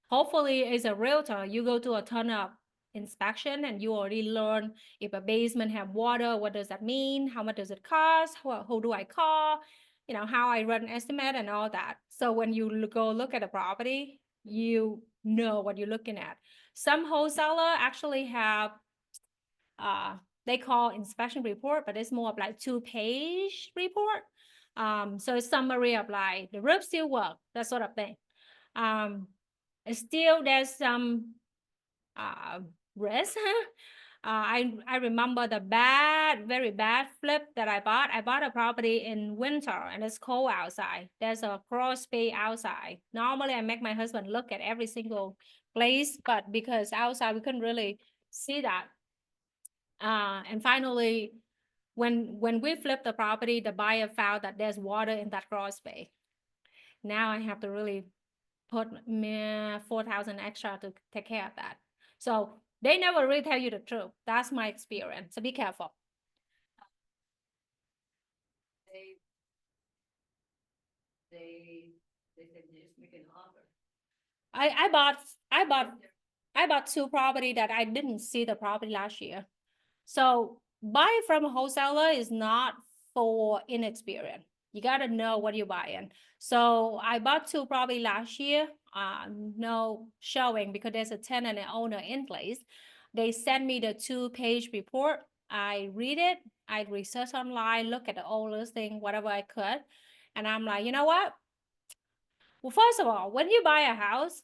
hopefully as a realtor, you go to a ton of inspection and you already learn if a basement have water, what does that mean? How much does it cost? Who do I call? You know, how I run estimate and all that. So when you go look at a property, you know what you're looking at. Some wholesaler actually have they call inspection report, but it's more of like 2-page report. So it's summary of like the roof still work, that sort of thing. Still there's some risk. I remember the very bad flip that I bought. I bought a property in winter and it's cold outside. There's a crawl space outside. Normally I make my husband look at every single place, but because outside we couldn't really see that. And finally, when we flipped the property, the buyer found that there's water in that crawl space. Now I have to really put $4,000 extra to take care of that. So they never really tell you the truth. That's my experience. So be careful. They said just make an offer. I bought 2 property that I didn't see the property last year. So buying from a wholesaler is not for inexperience. You got to know what you're buying. So I bought 2 property last year, no showing because there's a tenant and owner in place. They sent me the 2-page report. I read it. I research online, look at the old listing, whatever I could. And I'm like, you know what? Well, first of all, when you buy a house,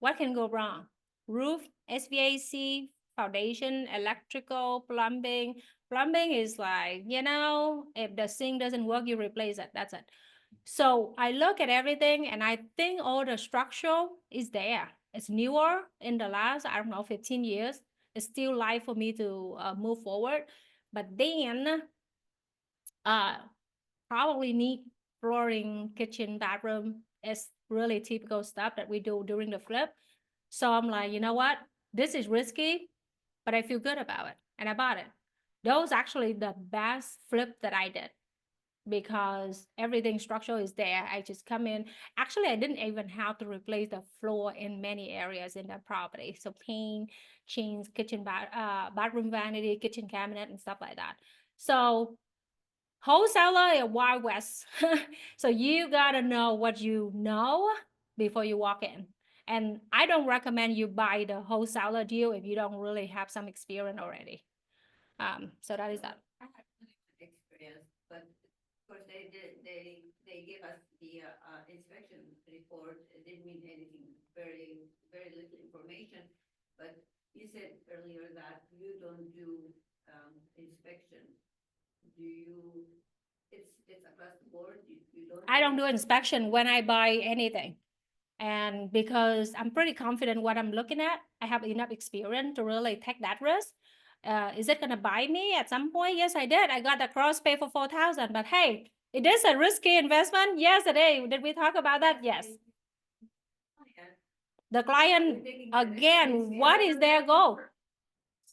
what can go wrong? Roof, HVAC, foundation, electrical, plumbing. Plumbing is like, you know, if the sink doesn't work, you replace it. That's it. So I look at everything and I think all the structural is there. It's newer in the last, I don't know, 15 years. It's still light for me to move forward. But then probably need flooring, kitchen, bathroom. It's really typical stuff that we do during the flip. So I'm like, you know what? This is risky, but I feel good about it. And I bought it. Those actually the best flip that I did because everything structural is there. I just come in. Actually, I didn't even have to replace the floor in many areas in that property. So paint, change, kitchen, bathroom vanity, kitchen cabinet, and stuff like that. So wholesaler and Wild West. So you gotta know what you know before you walk in. And I don't recommend you buy the wholesaler deal if you don't really have some experience already. So that is that. I had experience, but of course they gave us the inspection report. It didn't mean anything, very little information. But you said earlier that you don't do inspection. Do you? It's across the board. You don't. I don't do inspection when I buy anything. And because I'm pretty confident what I'm looking at, I have enough experience to really take that risk. Is it gonna buy me at some point? Yes, I did. I got the cross pay for 4,000, but hey, it is a risky investment. Yes, it is. Did we talk about that? Yes. The client, again, what is their goal?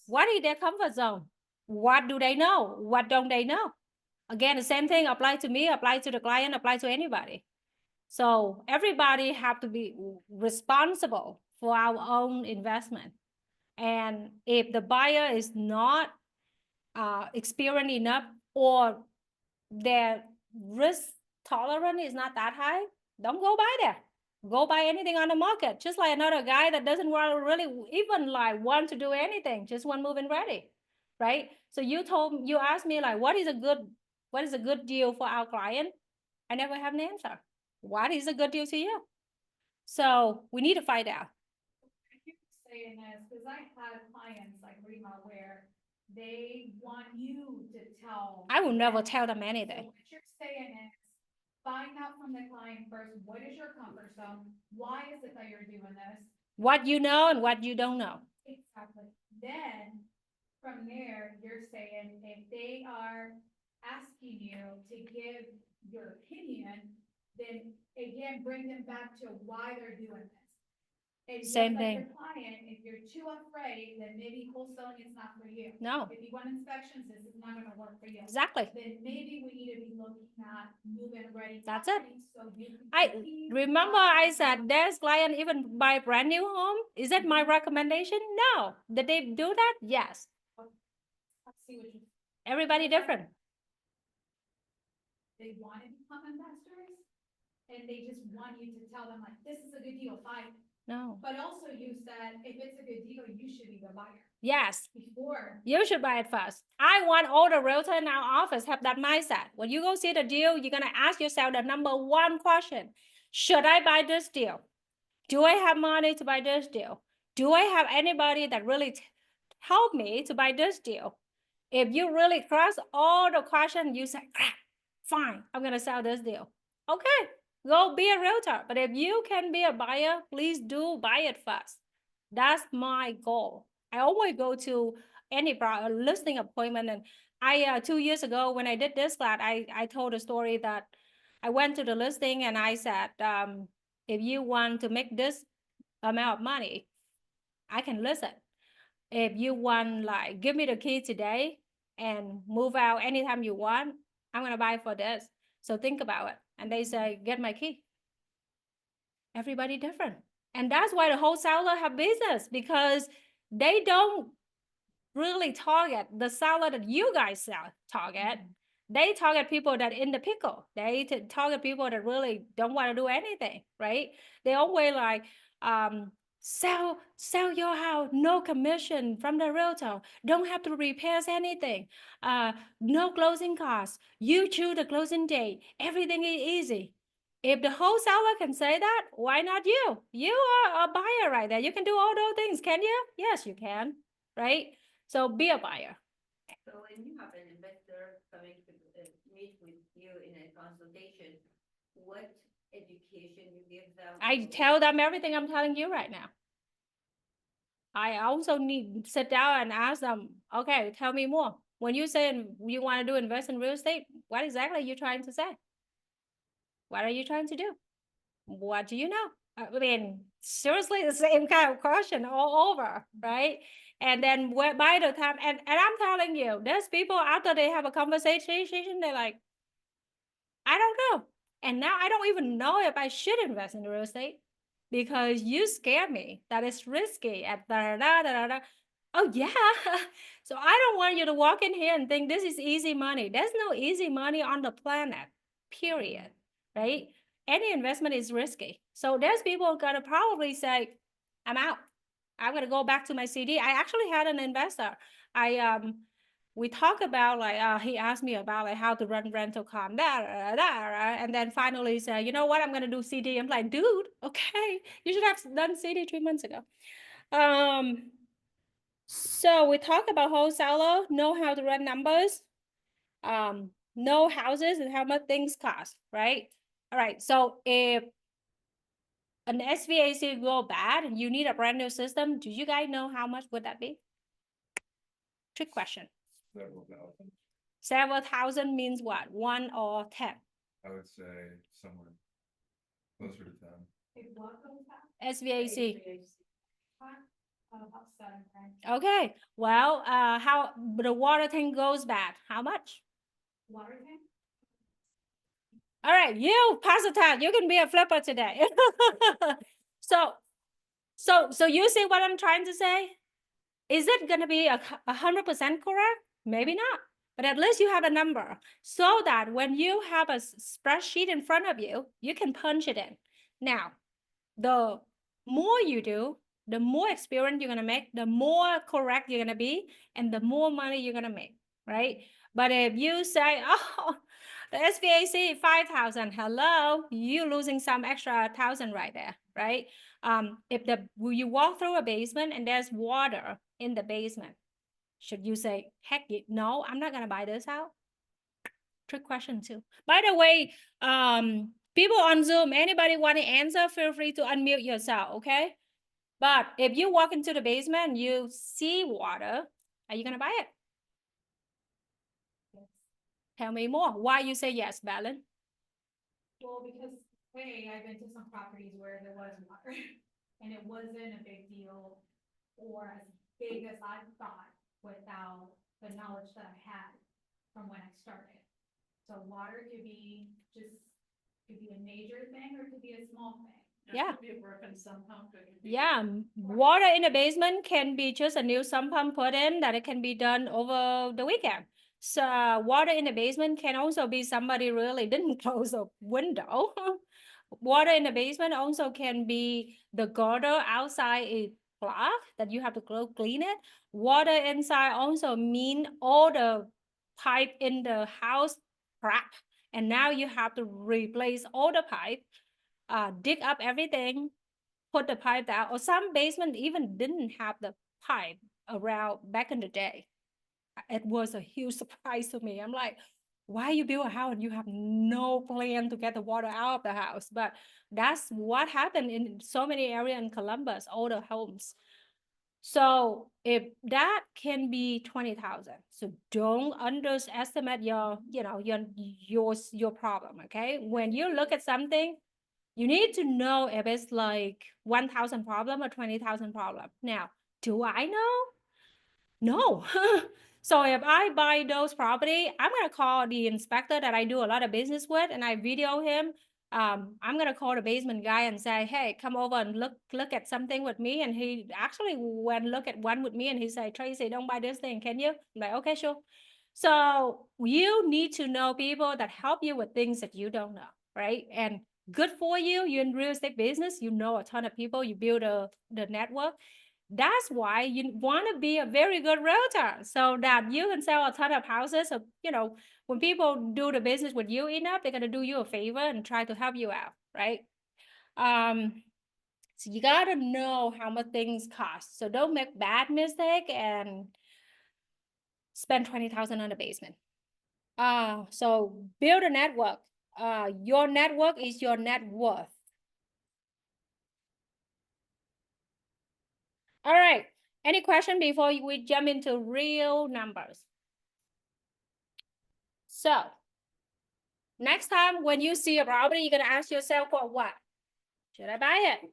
What is their comfort zone? What do they know? What don't they know? Again, the same thing apply to me, apply to the client, apply to anybody. So everybody have to be responsible for our own investment. And if the buyer is not experienced enough or their risk tolerance is not that high, don't go buy there. Go buy anything on the market. Just like another guy that doesn't really even like want to do anything, just want move-in ready, right? So you asked me like, what is a good deal for our client? I never have an answer. What is a good deal to you? So we need to find out. I keep saying this, because I had clients like Rima where they want you to tell. I will never them. tell them So anything. what you're saying is, find out from the client first, what is your comfort zone? Why is it that you're doing this? What you know and what you don't know. Exactly. Then, from there, you're saying if they are asking you to give your opinion, then again, bring them back to why they're doing this. And just Same like thing. your client, if you're too afraid, then maybe wholesaling is not for you. No, If you want inspections, this is not gonna work for you. exactly. Then maybe we need to be looking at moving ready. That's it. properties so you can I compete remember with I others. said, there's client even buy brand new home. Is that my recommendation? No. Did they do that? Yes. Let's see what you, Everybody different. they want to become investors. And they just want you to tell them like, this is a good deal, buy it. No. But also you said, if it's a good deal, you should be the buyer Yes. before. You should buy it first. I want all the realtor in our office have that mindset. When you go see the deal, you're gonna ask yourself the number one question. Should I buy this deal? Do I have money to buy this deal? Do I have anybody that really help me to buy this deal? If you really cross all the questions, you say, fine, I'm gonna sell this deal. Okay, go be a realtor. But if you can be a buyer, please do buy it first. That's my goal. I always go to any listing appointment, and I 2 years ago when I did this class, I told a story that I went to the listing and I said, if you want to make this amount of money, I can listen. If you want, like, give me the key today and move out anytime you want, I'm gonna buy for this. So think about it. And they say, get my key. Everybody different. And that's why the wholesaler have business, because they don't really target the seller that you guys target. They target people that in the pickle. They target people that really don't want to do anything, right? They always like, sell your house, no commission from the realtor, don't have to repair anything, no closing costs, you choose the closing date, everything is easy. If the wholesaler can say that, why not you? You are a buyer right there. You can do all those things, can you? Yes, you can, right? So be a buyer. So when you have an investor coming to meet with you in a consultation, what education you give them? I tell them everything I'm telling you right now. I also need to sit down and ask them, okay, tell me more. When you say you want to invest in real estate, what exactly are you trying to say? What are you trying to do? What do you know? I mean, seriously, the same kind of question all over, right? And then by the time, and I'm telling you, there's people after they have a conversation, they're like, I don't know. And now I don't even know if I should invest in real estate because you scare me that it's risky at da da da da da. Oh yeah. So I don't want you to walk in here and think this is easy money. There's no easy money on the planet, period, right? Any investment is risky. So there's people gonna probably say, I'm out. I'm gonna go back to my CD. I actually had an investor. We talk about like he asked me about like how to run rental com, and then finally said, you know what, I'm gonna do CD. I'm like, dude, okay, you should have done CD 3 months ago. So we talk about wholesaler, know how to run numbers, know houses and how much things cost, right? All right, so if an SVAC go bad and you need a brand new system, do you guys know how much would that be? Trick question. Several thousand. Several thousand means what? 1 or 10? I would say somewhere closer to 10. If what goes out, SVAC. about 7 grand. Okay, well, how the water tank goes bad? How much? Water tank? All right, you pass the time. You can be a flipper today. So you see what I'm trying to say? Is it gonna be 100% correct? Maybe not, but at least you have a number so that when you have a spreadsheet in front of you, you can punch it in. Now, the more you do, the more experience you're gonna make, the more correct you're gonna be, and the more money you're gonna make, right? But if you say, oh, the SVAC 5,000, hello, you losing some extra 1,000 right there, right? If you walk through a basement and there's water in the basement, Should you say, heck it, no, I'm not gonna buy this house? Trick question too. By the way, people on Zoom, anybody want to answer, feel free to unmute yourself, okay? But if you walk into the basement and you see water, are you gonna buy it? Tell me more. Why you say yes, Balin? Well, because, hey, I've been to some properties where there was water, and it wasn't a big deal, or as big as I thought, without the knowledge that I had from when I started. So water could be a major thing, or it could be a small thing. Yeah. Could be a broken sump pump. It could be- Yeah, water in the basement can be just a new sump pump put in that it can be done over the weekend. So water in the basement can also be somebody really didn't close a window. Water in the basement also can be the gutter outside is clogged that you have to go clean it. Water inside also mean all the pipe in the house cracked, and now you have to replace all the pipe, dig up everything, put the pipe down, or some basement even didn't have the pipe around back in the day. It was a huge surprise to me. I'm like, why you build a house and you have no plan to get the water out of the house? But that's what happened in so many areas in Columbus, older homes. So if that can be 20,000, so don't underestimate your problem. Okay, when you look at something, you need to know if it's like 1,000 problem or 20,000 problem. Now, do I know? No. So if I buy those property, I'm gonna call the inspector that I do a lot of business with, and I video him. I'm gonna call the basement guy and say, hey, come over and look at something with me. And he actually went look at one with me, and he said, Tracy, don't buy this thing, can you? I'm like, okay, sure. So you need to know people that help you with things that you don't know, right? And good for you. You're in real estate business. You know a ton of people. You build the network. That's why you want to be a very good realtor so that you can sell a ton of houses. So, when people do the business with you enough, they're going to do you a favor and try to help you out, right? So you got to know how much things cost. So don't make bad mistake and spend 20,000 on the basement. So build a network. Your network is your net worth. All right. Any question before we jump into real numbers? So next time when you see a property, you're gonna ask yourself, for what? Should I buy it?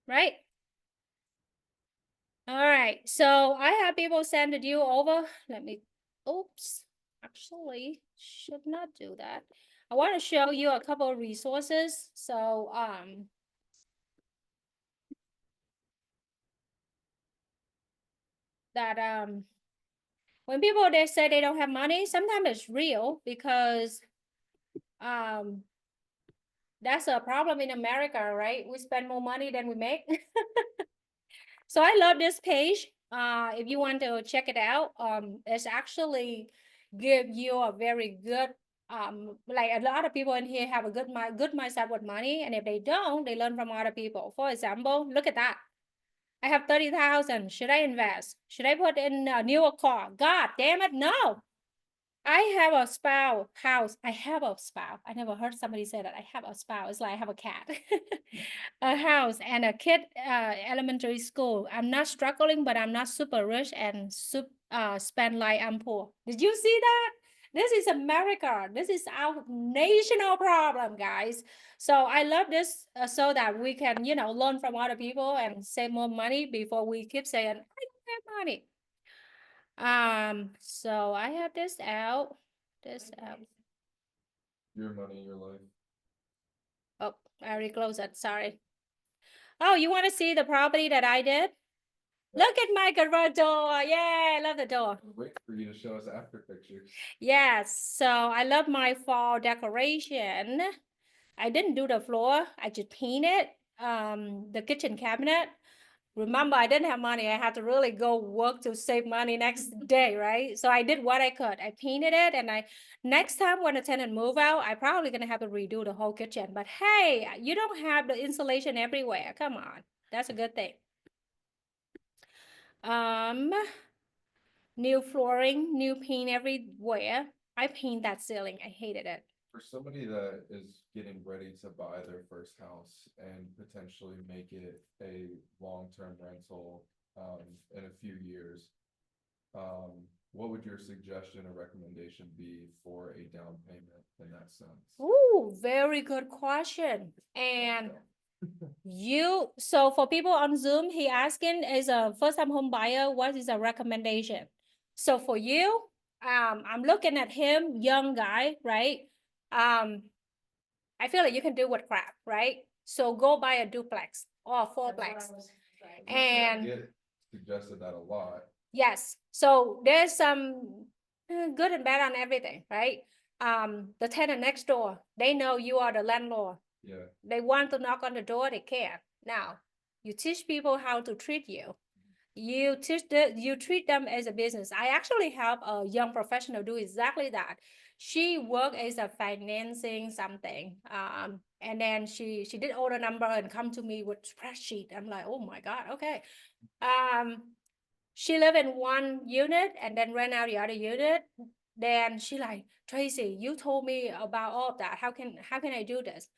Right? All right. So I have people send the deal over. Oops, actually should not do that. I want to show you a couple of resources. So when people they say they don't have money, sometimes it's real because that's a problem in America, right? We spend more money than we make. So I love this page. If you want to check it out, it's actually give you a very good, like a lot of people in here have a good mindset with money, and if they don't, they learn from other people. For example, look at that. I have 30,000. Should I invest? Should I put in a newer car? God damn it, no. I have a spouse house. I have a spouse. I never heard somebody say that. I have a spouse. It's like I have a cat, a house, and a kid. Elementary school. I'm not struggling, but I'm not super rich and spend like I'm poor. Did you see that? This is America. This is our national problem, guys. So I love this so that we can, learn from other people and save more money before we keep saying I don't have money. So I have this out. Your money, your life. Oh, I already closed it. Sorry. Oh, you want to see the property that I did? Look at my garage door. Yeah, I love the door. Wait for you to show us after pictures. Yes, so I love my fall decoration. I didn't do the floor. I just painted the kitchen cabinet. Remember, I didn't have money. I had to really go work to save money next day, right? So I did what I could. I painted it, and next time when the tenant move out, I probably gonna have to redo the whole kitchen. But hey, you don't have the insulation everywhere. Come on, that's a good thing. new flooring, new paint everywhere. I paint that ceiling. I hated it. For somebody that is getting ready to buy their first house and potentially make it a long-term rental, in a few years. What would your suggestion or recommendation be for a down payment in that sense? Ooh, very good question. And so for people on Zoom, he asking is a first time home buyer, what is a recommendation? So for you, I'm looking at him, young guy, right? I feel like you can do with crap, right? So go buy a duplex or fourplex. And Get suggested that a lot. yes, so there's some good and bad on everything, right? The tenant next door, they know you are the landlord. Yeah, They want to knock on the door, they care. Now, you teach people how to treat you. You treat them as a business. I actually help a young professional do exactly that. She worked as a financing something. And then she did all the number and come to me with spreadsheet. I'm like, oh my God, okay. She lived in one unit and then rent out the other unit. Then she like, Tracy, you told me about all of that. How can I do this?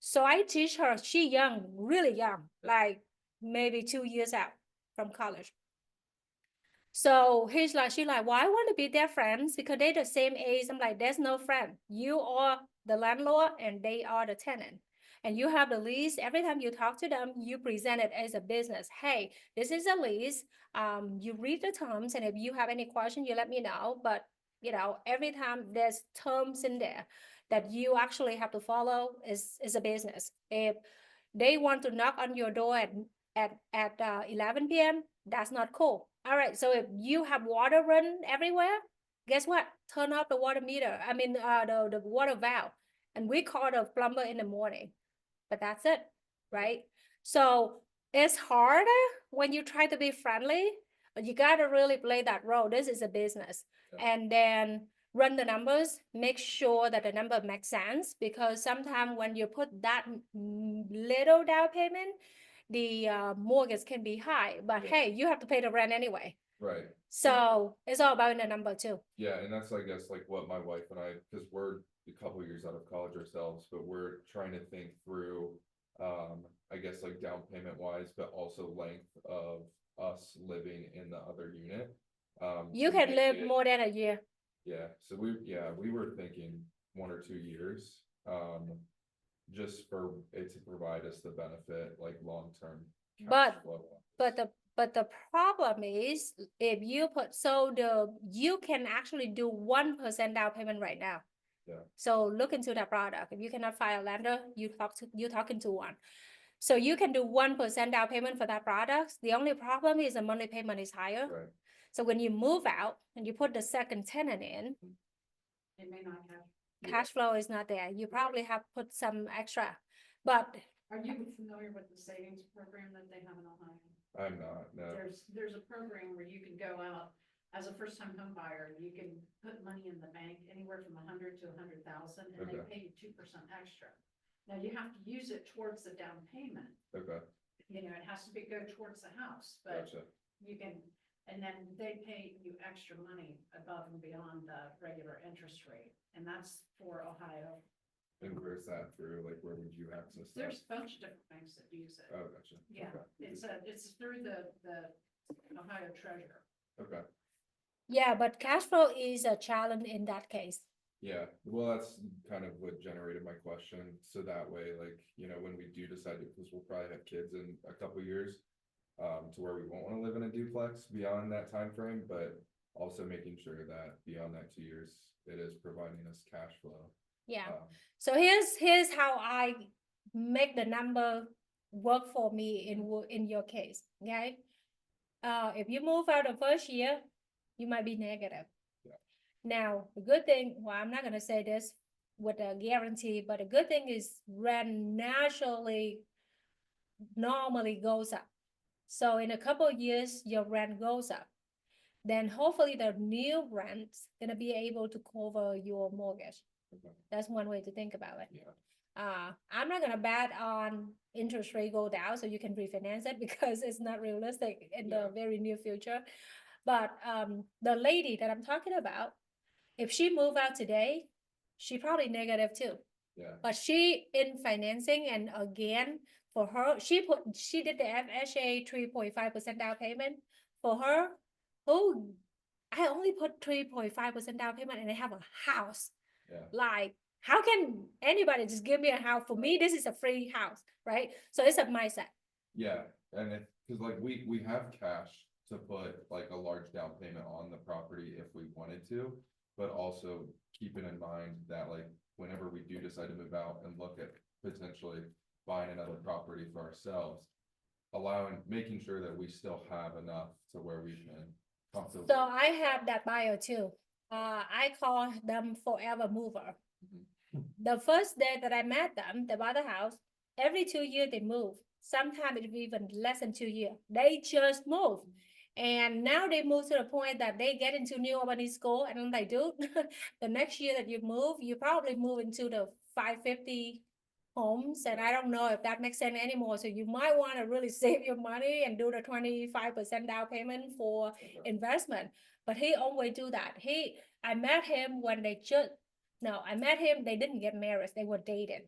So I teach her, she young, really young, like maybe 2 years out from college. So she's like, well, I want to be their friends because they're the same age. I'm like, there's no friend. You are the landlord and they are the tenant. And you have the lease. Every time you talk to them, you present it as a business. Hey, this is a lease. You read the terms, and if you have any question, you let me know. But every time there's terms in there that you actually have to follow is a business. If they want to knock on your door at 11 p.m., that's not cool. All right, so if you have water run everywhere, guess what? Turn off the water meter. I mean, the water valve, and we call the plumber in the morning. But that's it, right? So it's harder when you try to be friendly, but you gotta really play that role. This is a business, and then run the numbers, make sure that the number makes sense, because sometimes when you put that little down payment, the mortgage can be high, but hey, you have to pay the rent anyway. right. So it's all about the number too. Yeah, and that's, I guess, like what my wife and I, because we're a couple years out of college ourselves, but we're trying to think through, I guess, like down payment wise, but also length of us living in the other unit. You to can make live it- more than a year. Yeah, so we were thinking 1 or 2 years, just for it to provide us the benefit, like long-term cash But- flow. But the problem is, if you you can actually do 1% down payment right now. Yeah. So look into that product. If you cannot find a lender, you're talking to one. So you can do 1% down payment for that product. The only problem is the monthly payment is higher. Right, So when you move out and you put the second tenant in, They may not have. cash flow is not there. You probably have put some extra, but Are you familiar with the savings program that they have in Ohio? I'm not, no, There's a program where you can go out as a first time home buyer, you can put money in the bank anywhere from 100 to 100,000, and they Okay. pay you 2% extra. Now you have to use it towards the down payment. okay, It has to go towards the house, but gotcha, you can, and then they pay you extra money above and beyond the regular interest rate, and that's for Ohio. and where's that through, like, where would you access that? There's a bunch of different banks that use it. Oh, gotcha. Yeah, Okay. it's through the Ohio Treasurer. Okay, yeah, but cash flow is a challenge in that case. yeah, well, that's kind of what generated my question, so that way, like, when we do decide to, because we'll probably have kids in a couple years. To where we won't wanna live in a duplex beyond that time frame, but also making sure that beyond that 2 years, it is providing us cash flow. Yeah. Um, So here's how I make the number work for me in your case, okay? If you move out the first year, you might be negative. Yeah. Now, the good thing, well, I'm not gonna say this with a guarantee, but the good thing is rent normally goes up. So in a couple of years, your rent goes up. Then hopefully the new rent's gonna be able to cover your mortgage. Okay. That's one way to think about it. Yeah, I'm not gonna bet on interest rate go down so you can refinance it because it's not realistic in the Yeah. very near future. But the lady that I'm talking about, if she move out today, she probably negative too. Yeah, But she in financing, and again, for her, she did the FHA 3.5% down payment. For her, oh, I only put 3.5% down payment and I have a house. yeah, Like, how can anybody just give me a house? For me, this is a free house, right? So it's a mindset. yeah, and it, cause like we have cash to put like a large down payment on the property if we wanted to. But also keeping in mind that like whenever we do decide to move out and look at potentially buying another property for ourselves. Making sure that we still have enough to where we can comfortably. So I have that buyer too. I call them forever mover. The first day that I met them, they bought the house. Every 2 years they move. Sometimes it's even less than 2 years. They just move. And now they move to the point that they get into New Albany school, and I'm like, dude, the next year that you move, you probably move into the 550 homes, and I don't know if that makes sense anymore. So you might want to really save your money and do the 25% down payment for investment. But he always do that. I met him when I met him, they didn't get married, they were dating.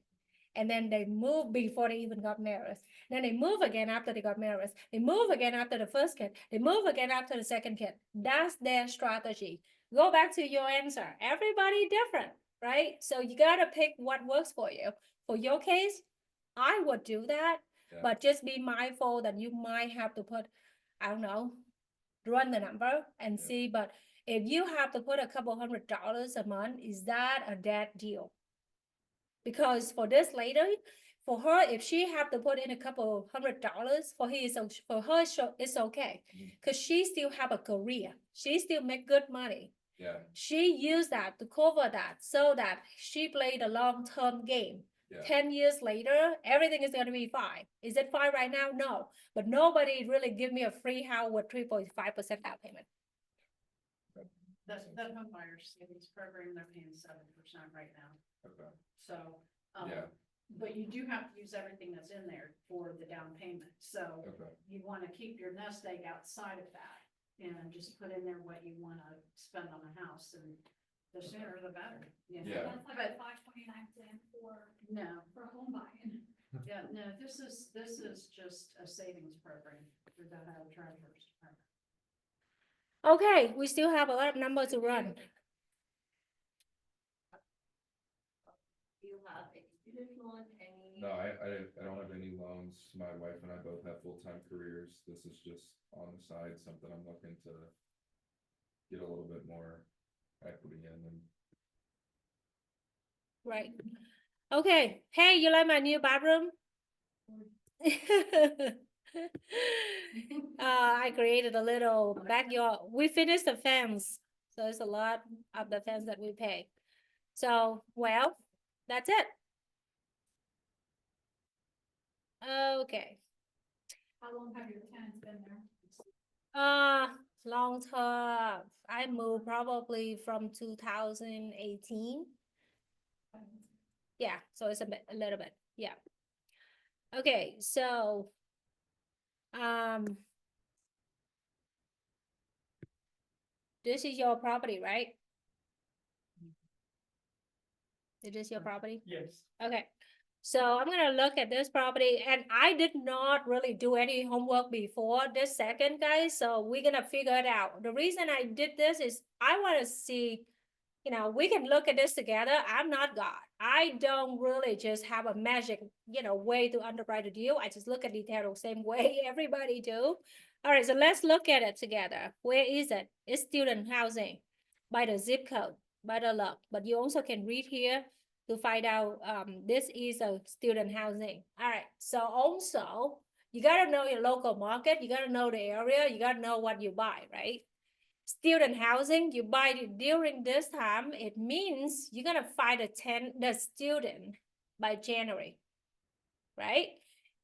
And then they moved before they even got married. Then they move again after they got married. They move again after the first kid. They move again after the second kid. That's their strategy. Go back to your answer. Everybody different, right? So you gotta pick what works for you. For your case, I would do that, Yeah. but just be mindful that you might have to put, I don't know, run the number and Yeah. see. But if you have to put a couple $100 a month, is that a dead deal? Because for this lady, for her, if she have to put in a couple $100, for her, it's okay. Because she still have a career. She still make good money. Yeah, She used that to cover that so that she played a long-term game. yeah, 10 years later, everything is going to be fine. Is it fine right now? No. But nobody really give me a free house with 3.5% down payment. That home buyer savings program, they're paying 7% right now. okay, So, yeah, but you do have to use everything that's in there for the down payment. So okay, you want to keep your nest egg outside of that and just put in there what you want to spend on a house, and the sooner the better. You know? Yeah. That's like But 529 plan no, for home buying. yeah, no, this is just a savings program for the treasurer's department. Okay, we still have a lot of numbers to run. Do you have any student loan, any? no, I don't have any loans, my wife and I both have full-time careers, this is just on the side, something I'm looking to get a little bit more equity in and. Right. Okay. Hey, you like my new bathroom? I created a little backyard. We finished the fence. So it's a lot of the fence that we pay. So, well, that's it. Okay. How long have your tenants been there? Long term. I moved probably from 2018. Yeah, so it's a little bit, yeah. Okay, so, this is your property, right? It is your property? Yes. Okay, so I'm gonna look at this property, and I did not really do any homework before this second, guys, so we're gonna figure it out. The reason I did this is I wanna see, we can look at this together. I'm not God. I don't really just have a magic, way to underwrite a deal. I just look at detail the same way everybody do. All right, so let's look at it together. Where is it? It's student housing by the zip code, by the lot. But you also can read here to find out, this is a student housing. All right, so also you gotta know your local market. You gotta know the area. You gotta know what you buy, right? Student housing, you buy it during this time, it means you're gonna find the student by January, right?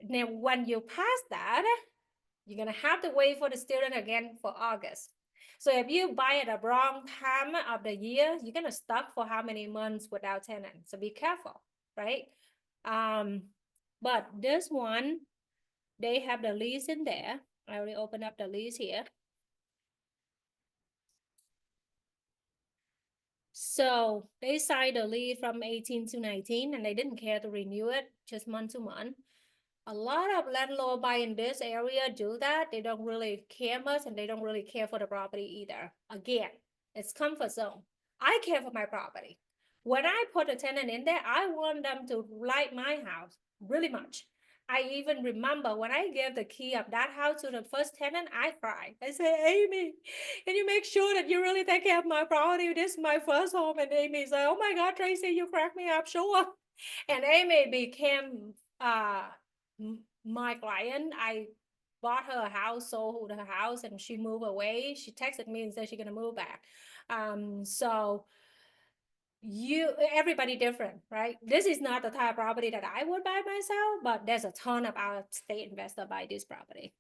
Now, when you pass that, you're gonna have to wait for the student again for August. So if you buy at the wrong time of the year, you're gonna stuck for how many months without tenant? So be careful, right? But this one, they have the lease in there. I already opened up the lease here. So they signed a lease from 18 to 19 and they didn't care to renew it, just month to month. A lot of landlords in this area do that. They don't really care much and they don't really care for the property either. Again, it's comfort zone. I care for my property. When I put a tenant in there, I want them to like my house really much. I even remember when I gave the key of that house to the first tenant, I cried. I said, Amy, can you make sure that you really take care of my property? This is my first home. And Amy said, oh my God, Tracy, you cracked me up, sure. And Amy became my client. I bought her a house, sold her house, and she moved away. She texted me and said she's gonna move back. So everybody different, right? This is not the type of property that I would buy myself, but there's a ton of out of state investor buy this property.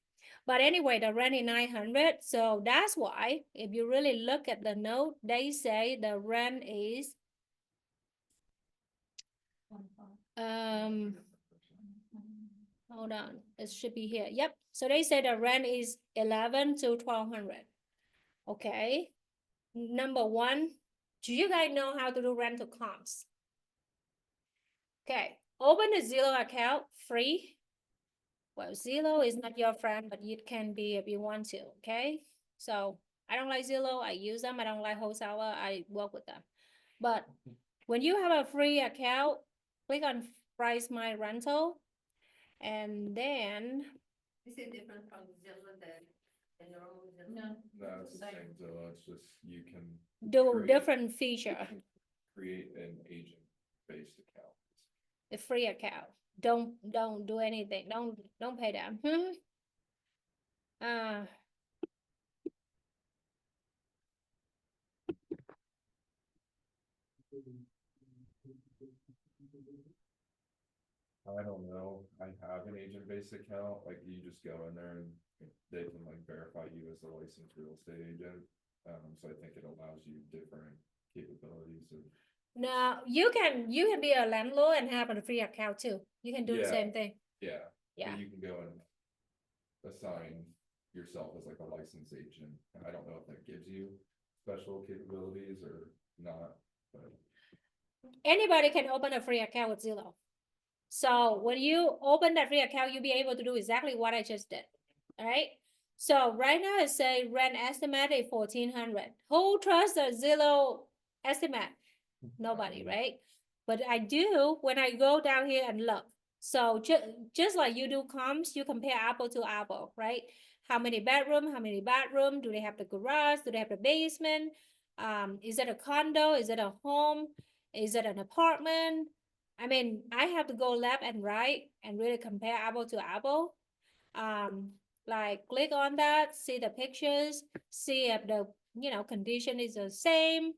But anyway, the rent is 900. So that's why if you really look at the note, they say the rent is hold on, it should be here. Yep. So they say the rent is 11 to 1200. Okay. Number one, do you guys know how to do rental comps? Okay, open a Zillow account, free. Well, Zillow is not your friend, but it can be if you want to, okay? So I don't like Zillow, I use them. I don't like wholesaler, I work with them. But when you have a free account, click on price my rental. And then, Is it different from Zillow than the normal Zillow? No. No, it's the same Zillow, it's just you can do Great. different feature, create an agent-based account. the free account. Don't do anything. Don't pay them. I don't know, I have an agent-based account, like you just go in there and they can like verify you as a licensed real estate agent. So I think it allows you different capabilities of. No, you can be a landlord and have a free account too. You can do the Yeah. same thing. Yeah. Yeah. But you can go and assign yourself as like a licensed agent. I don't know if that gives you special capabilities or not, but. Anybody can open a free account with Zillow. So when you open that free account, you'll be able to do exactly what I just did. All right. So right now it say rent estimate is 1400. Who trusts the Zillow estimate? Nobody, right? But I do when I go down here and look. So just like you do comps, you compare apple to apple, right? How many bedroom, how many bathroom? Do they have the garage? Do they have the basement? Is it a condo? Is it a home? Is it an apartment? I mean, I have to go left and right and really compare apple to apple. Like click on that, see the pictures, see if the condition is the same.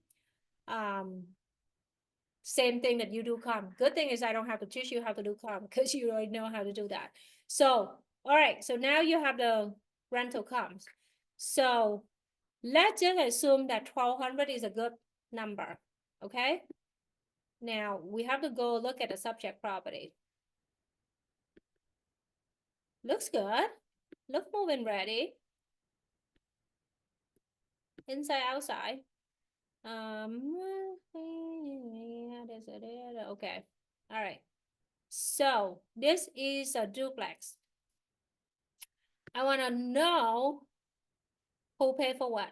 Same thing that you do comp. Good thing is I don't have to teach you how to do comp because you already know how to do that. So, all right, so now you have the rental comps. So let's just assume that 1200 is a good number, okay? Now we have to go look at the subject property. Looks good. Look moving ready. Inside, outside. Okay. All right. So this is a duplex. I want to know who paid for what.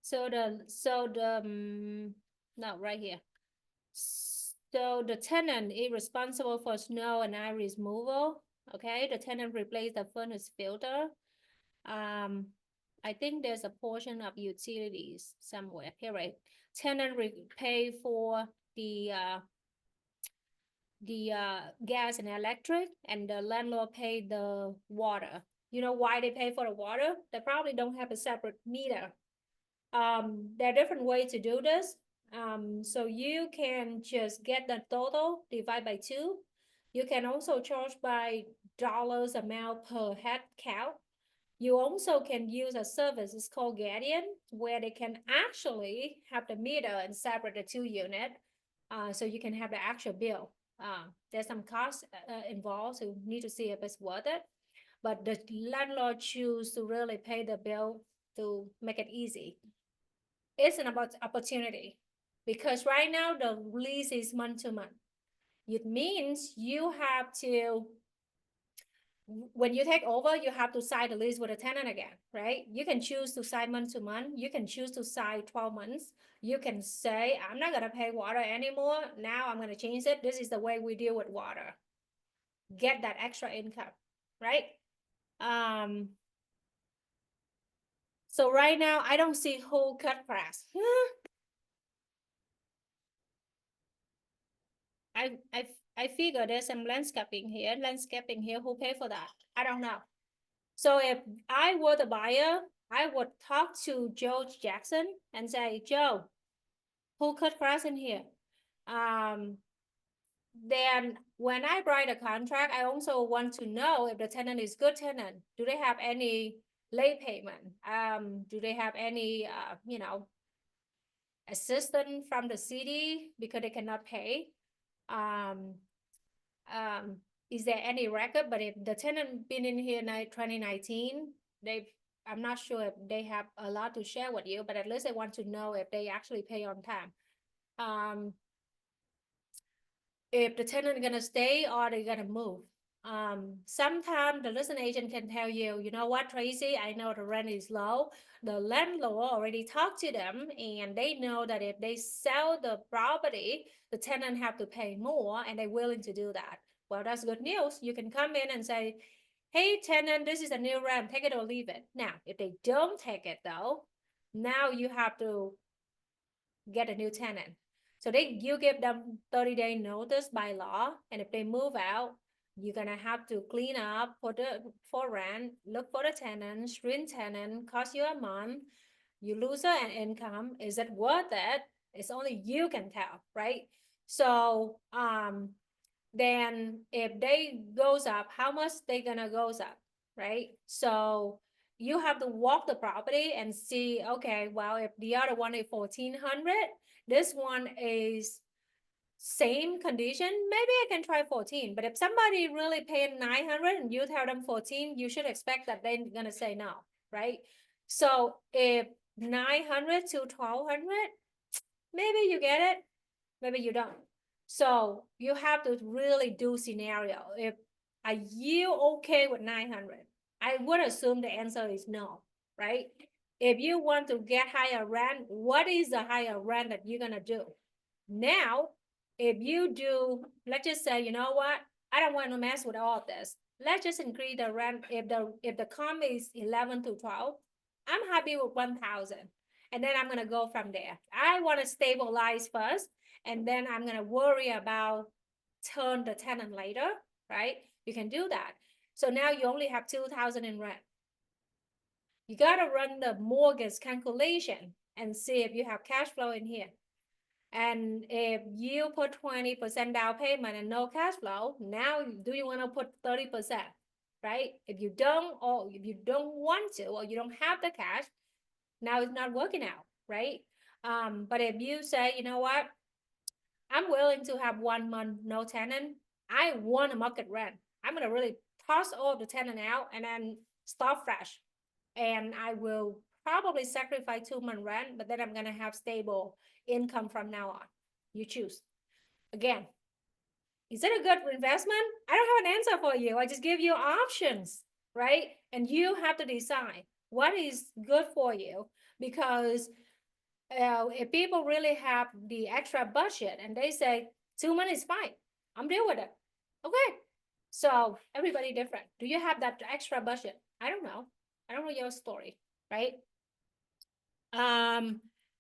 So no, right here. So the tenant is responsible for snow and ice removal. Okay, the tenant replaced the furnace filter. I think there's a portion of utilities somewhere here, right? Tenant pay for the gas and electric, and the landlord paid the water. You know why they pay for the water? They probably don't have a separate meter. There are different ways to do this. So you can just get the total, divide by 2. You can also charge by dollars amount per head count. You also can use a service, it's called Guardian, where they can actually have the meter and separate the 2 unit. So you can have the actual bill. There's some costs involved, so you need to see if it's worth it. But the landlord choose to really pay the bill to make it easy. It's an about opportunity, because right now the lease is month to month. It means you have to, when you take over, you have to sign the lease with a tenant again, right? You can choose to sign month to month. You can choose to sign 12 months. You can say, I'm not gonna pay water anymore. Now I'm gonna change it. This is the way we deal with water. Get that extra income, right? So right now, I don't see who cut grass. I figure there's some landscaping here, who pay for that? I don't know. So if I were the buyer, I would talk to Joe Jackson and say, Joe, who cut grass in here? Then when I write a contract, I also want to know if the tenant is good tenant. Do they have any late payment? Do they have any, assistance from the city because they cannot pay? Is there any record? But if the tenant been in here in 2019, I'm not sure if they have a lot to share with you, but at least I want to know if they actually pay on time. If the tenant gonna stay or they gonna move. Sometimes the listing agent can tell you, you know what, Tracy, I know the rent is low. The landlord already talked to them and they know that if they sell the property, the tenant have to pay more and they're willing to do that. Well, that's good news. You can come in and say, hey, tenant, this is a new rent, take it or leave it. Now, if they don't take it though, now you have to get a new tenant. So you give them 30-day notice by law, and if they move out, you're gonna have to clean up for rent, look for the tenant, screen tenant, cost you a month, you lose an income. Is it worth it? It's only you can tell, right? So then if they goes up, how much they gonna goes up, right? So you have to walk the property and see, okay, well, if the other one is 1,400, this one is same condition, maybe I can try 14. But if somebody really paying 900 and you tell them 14, you should expect that they're gonna say no, right? So if 900 to 1,200, maybe you get it, maybe you don't. So you have to really do scenario. If are you okay with 900? I would assume the answer is no, right? If you want to get higher rent, what is the higher rent that you're gonna do? Now, if you do, let's just say, you know what? I don't want to mess with all of this. Let's just increase the rent. If the comp is 11 to 12, I'm happy with 1,000. And then I'm gonna go from there. I want to stabilize first, and then I'm gonna worry about turn the tenant later, right? You can do that. So now you only have 2,000 in rent. You gotta run the mortgage calculation and see if you have cash flow in here. And if you put 20% down payment and no cash flow, now do you want to put 30%, right? If you don't, or if you don't want to, or you don't have the cash, now it's not working out, right? But if you say, you know what, I'm willing to have 1 month no tenant, I want a market rent. I'm gonna really toss all the tenant out and then start fresh. And I will probably sacrifice 2 month rent, but then I'm gonna have stable income from now on. You choose. Again, is it a good investment? I don't have an answer for you. I just give you options, right? And you have to decide what is good for you, because if people really have the extra budget and they say 2 months is fine, I'm deal with it. Okay. So everybody different. Do you have that extra budget? I don't know. I don't know your story, right?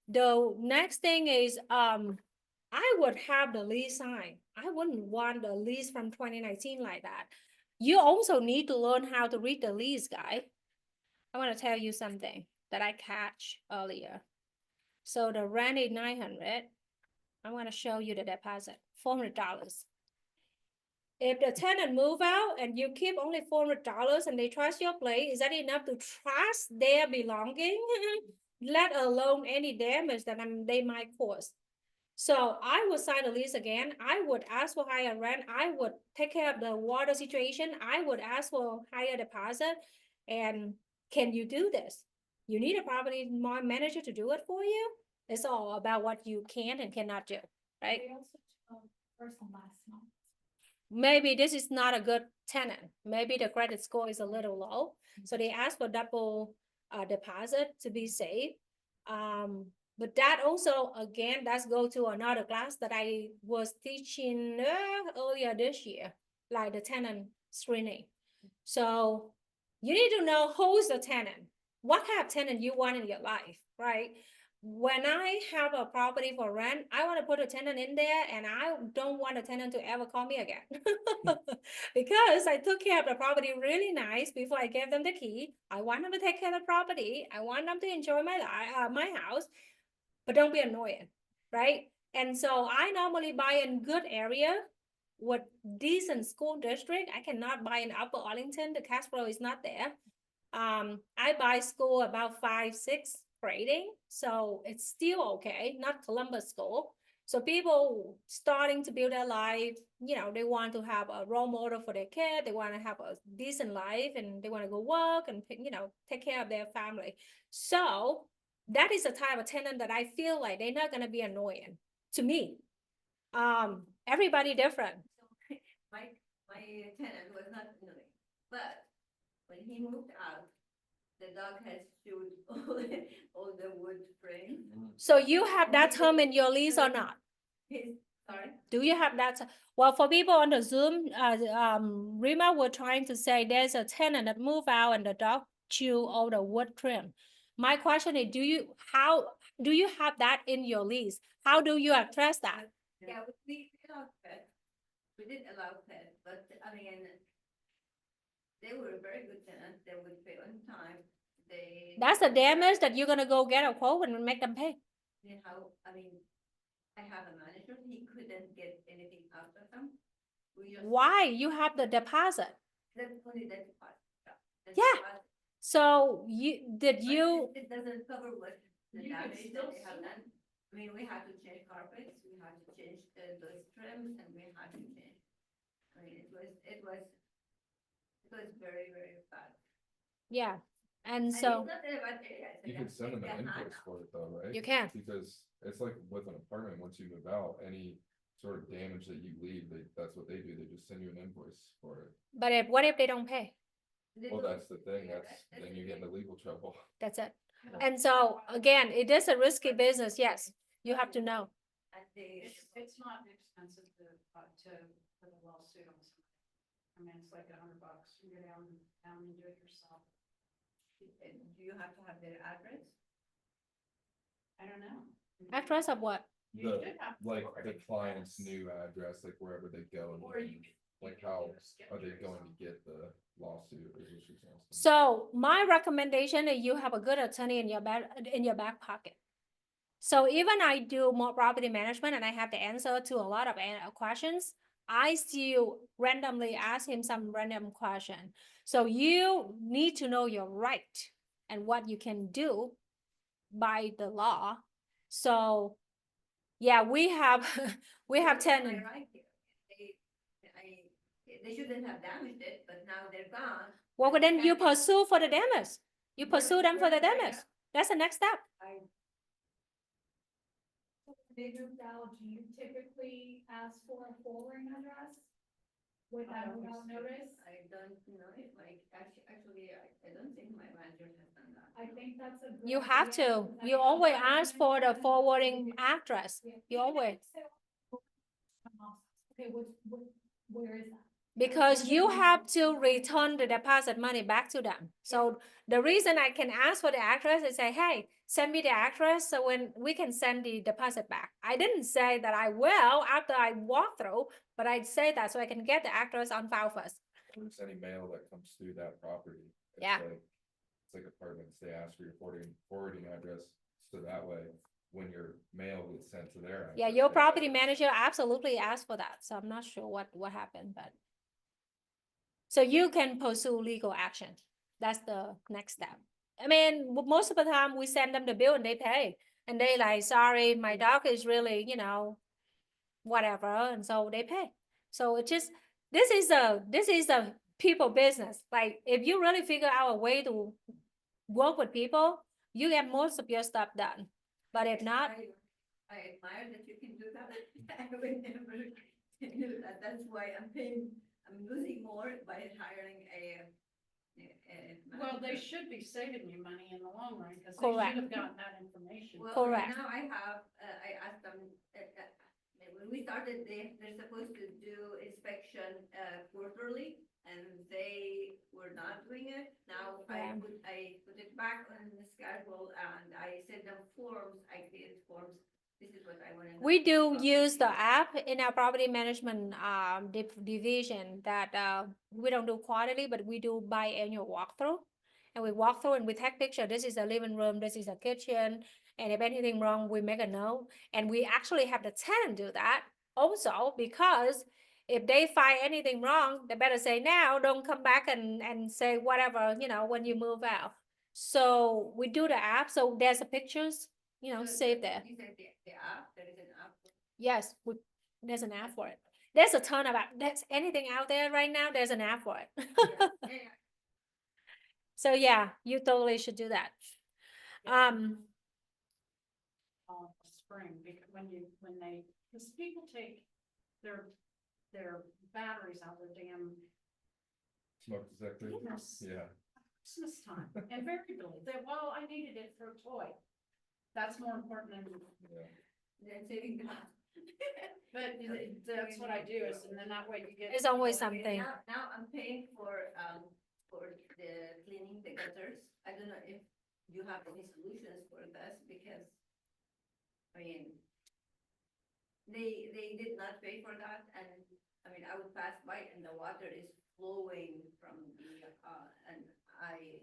The next thing is, I would have the lease sign. I wouldn't want the lease from 2019 like that. You also need to learn how to read the lease, guy. I want to tell you something that I catch earlier. So the rent is 900. I'm going to show you the deposit, $400. If the tenant move out and you keep only $400 and they trust your place, is that enough to trust their belonging? Let alone any damage that they might cause. So I would sign the lease again, I would ask for higher rent, I would take care of the water situation, I would ask for higher deposit. And can you do this? You need a property manager to do it for you. It's all about what you can and cannot do, right? They also took first and last month. Maybe this is not a good tenant. Maybe the credit score is a little low. So they ask for double deposit to be safe. But that also, again, that's go to another class that I was teaching earlier this year, like the tenant screening. So you need to know who's the tenant, what kind of tenant you want in your life, right? When I have a property for rent, I want to put a tenant in there and I don't want a tenant to ever call me again. Because I took care of the property really nice before I gave them the key. I want them to take care of the property. I want them to enjoy my life, my house, but don't be annoying, right? And so I normally buy in good area with decent school district. I cannot buy in Upper Arlington. The cash flow is not there. I buy school about 5-6 grading, so it's still okay, not Columbus school. So people starting to build their life, they want to have a role model for their kid, they want to have a decent life, and they want to go work and, take care of their family. So that is the type of tenant that I feel like they're not gonna be annoying to me. Everybody different. My tenant was not annoying, but when he moved out, the dog has chewed all the wood frame. So you have that term in your lease or not? Sorry? Do you have that? Well, for people on the Zoom, Rima were trying to say there's a tenant that moved out and the dog chew all the wood trim. My question is, how do you have that in your lease? How do you address that? Yeah, we allowed pets. We did allow pets, but I mean, they were very good tenants. They would pay on time. That's the damage that you're gonna go get a quote and make them pay. I have a manager, he couldn't get anything out of them. Why? You have the deposit. That's only the deposit. Yeah. So It doesn't cover what the You could damage still that they have sue. done. I mean, we had to change carpets, we had to change those trims, and we had to change. I mean, it was very, very bad. Yeah, and And so it's not in a bad area, it's You like could send them a an high invoice house. for it though, right? you can. Because it's like with an apartment, once you move out, any sort of damage that you leave, that's what they do, they just send you an invoice for it. But what if they don't pay? They Well, don't- that's the thing, yeah, then you get into legal trouble. That's it. And so again, it is a risky business. Yes, you have to know. And they, It's not expensive to put a lawsuit on somebody. I mean, it's like $100, you go down and do it yourself. do you have to have their address? I don't know. Address of what? You The, should have like, forward the it, client's yes. new address, like wherever they go, Or you could. like you could how do a sketch are they or going something. to get the lawsuit, is what she's asking. So my recommendation is you have a good attorney in your back pocket. So even I do more property management and I have the answer to a lot of questions, I still randomly ask him some random question. So you need to know your right and what you can do by the law. So yeah, we have we have That's my tenant. right here. They shouldn't have damaged it, but now they're gone. Well, I then you can't- pursue for the damage. You Where- pursue them for the where is damage. that? That's the next step. They moved out, do you typically ask for a forwarding address? Without notice? I don't know if actually, I don't think my manager has done that. I think that's a. good You have idea, to. because I You think always that ask for the is- forwarding address. Yeah. You always. Okay, where is that? Because you have to return the deposit money back to them. So the reason I can ask for the address is say, hey, send me the address so when we can send the deposit back. I didn't say that I will after I walk through, but I'd say that so I can get the address on file first. If there's any mail that comes through that property. it's Yeah. It's like apartments, they ask for your forwarding address, so that way, when your mail gets sent to their. Yeah, address, your they- property manager absolutely asked for that. So I'm not sure what happened, but. So you can pursue legal action. That's the next step. I mean, most of the time we send them the bill and they pay. And they like, sorry, my dog is really, you know, whatever, and so they pay. So it just, this is a people business. Like, if you really figure out a way to work with people, you get most of your stuff done. But if not, I admire that you can do that. I would never do that. That's why I'm losing more by hiring a Well, they manager. should be saving you money in the long run, because they Correct. should have gotten that information. Well, Correct. right now I have, I asked them, when we started, they're supposed to do inspection, quarterly, and they were not doing it. Now Yeah. I put it back on the schedule and I send them forms, I create forms. This is what I want to know. we do use the app in our property management division that we don't do quarterly, but we do biannual walkthrough. And we walk through and we take picture. This is a living room, this is a kitchen, and if anything wrong, we make a note. And we actually have the tenant do that also, because if they find anything wrong, they better say now, don't come back and say whatever, you know, when you move out. So we do the app, so there's a pictures, you know, So saved there. You said the app, there is an app. Yes, there's an app for it. There's a ton of app. That's anything out there right now, there's an app for it. Yeah. So yeah, you totally should do that. Spring, because because people take their batteries out, their damn Smoke detector. goodness, Yeah. Christmas time, invariably, well, I needed it for a toy. That's more important than, Yeah. Then saving gas. but that's what I do, is, and then that way you get. It's always Okay, something. Now I'm paying for the cleaning the gutters. I don't know if you have any solutions for this, because, I mean, they did not pay for that, and, I mean, I would pass by and the water is flowing from the, and I.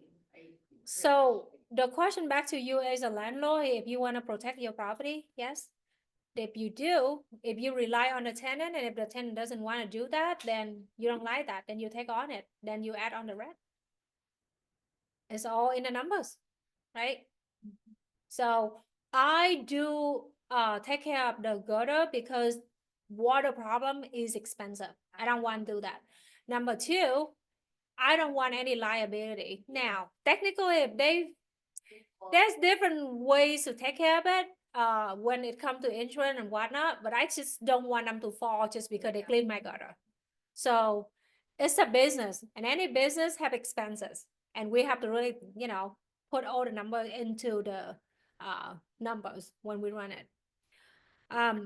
So the question back to you as a landlord, if you want to protect your property, yes. If you do, if you rely on the tenant, and if the tenant doesn't want to do that, then you don't like that, then you take on it, then you add on the rent. It's all in the numbers, right? So I do take care of the gutter because water problem is expensive. I don't want to do that. Number two, I don't want any liability. Now, technically, if there's different ways to take care of it when it comes to insurance and whatnot, but I just don't want them to fall just because they clean my gutter. So it's a business, and any business have expenses, and we have to really, you know, put all the numbers into the numbers when we run it.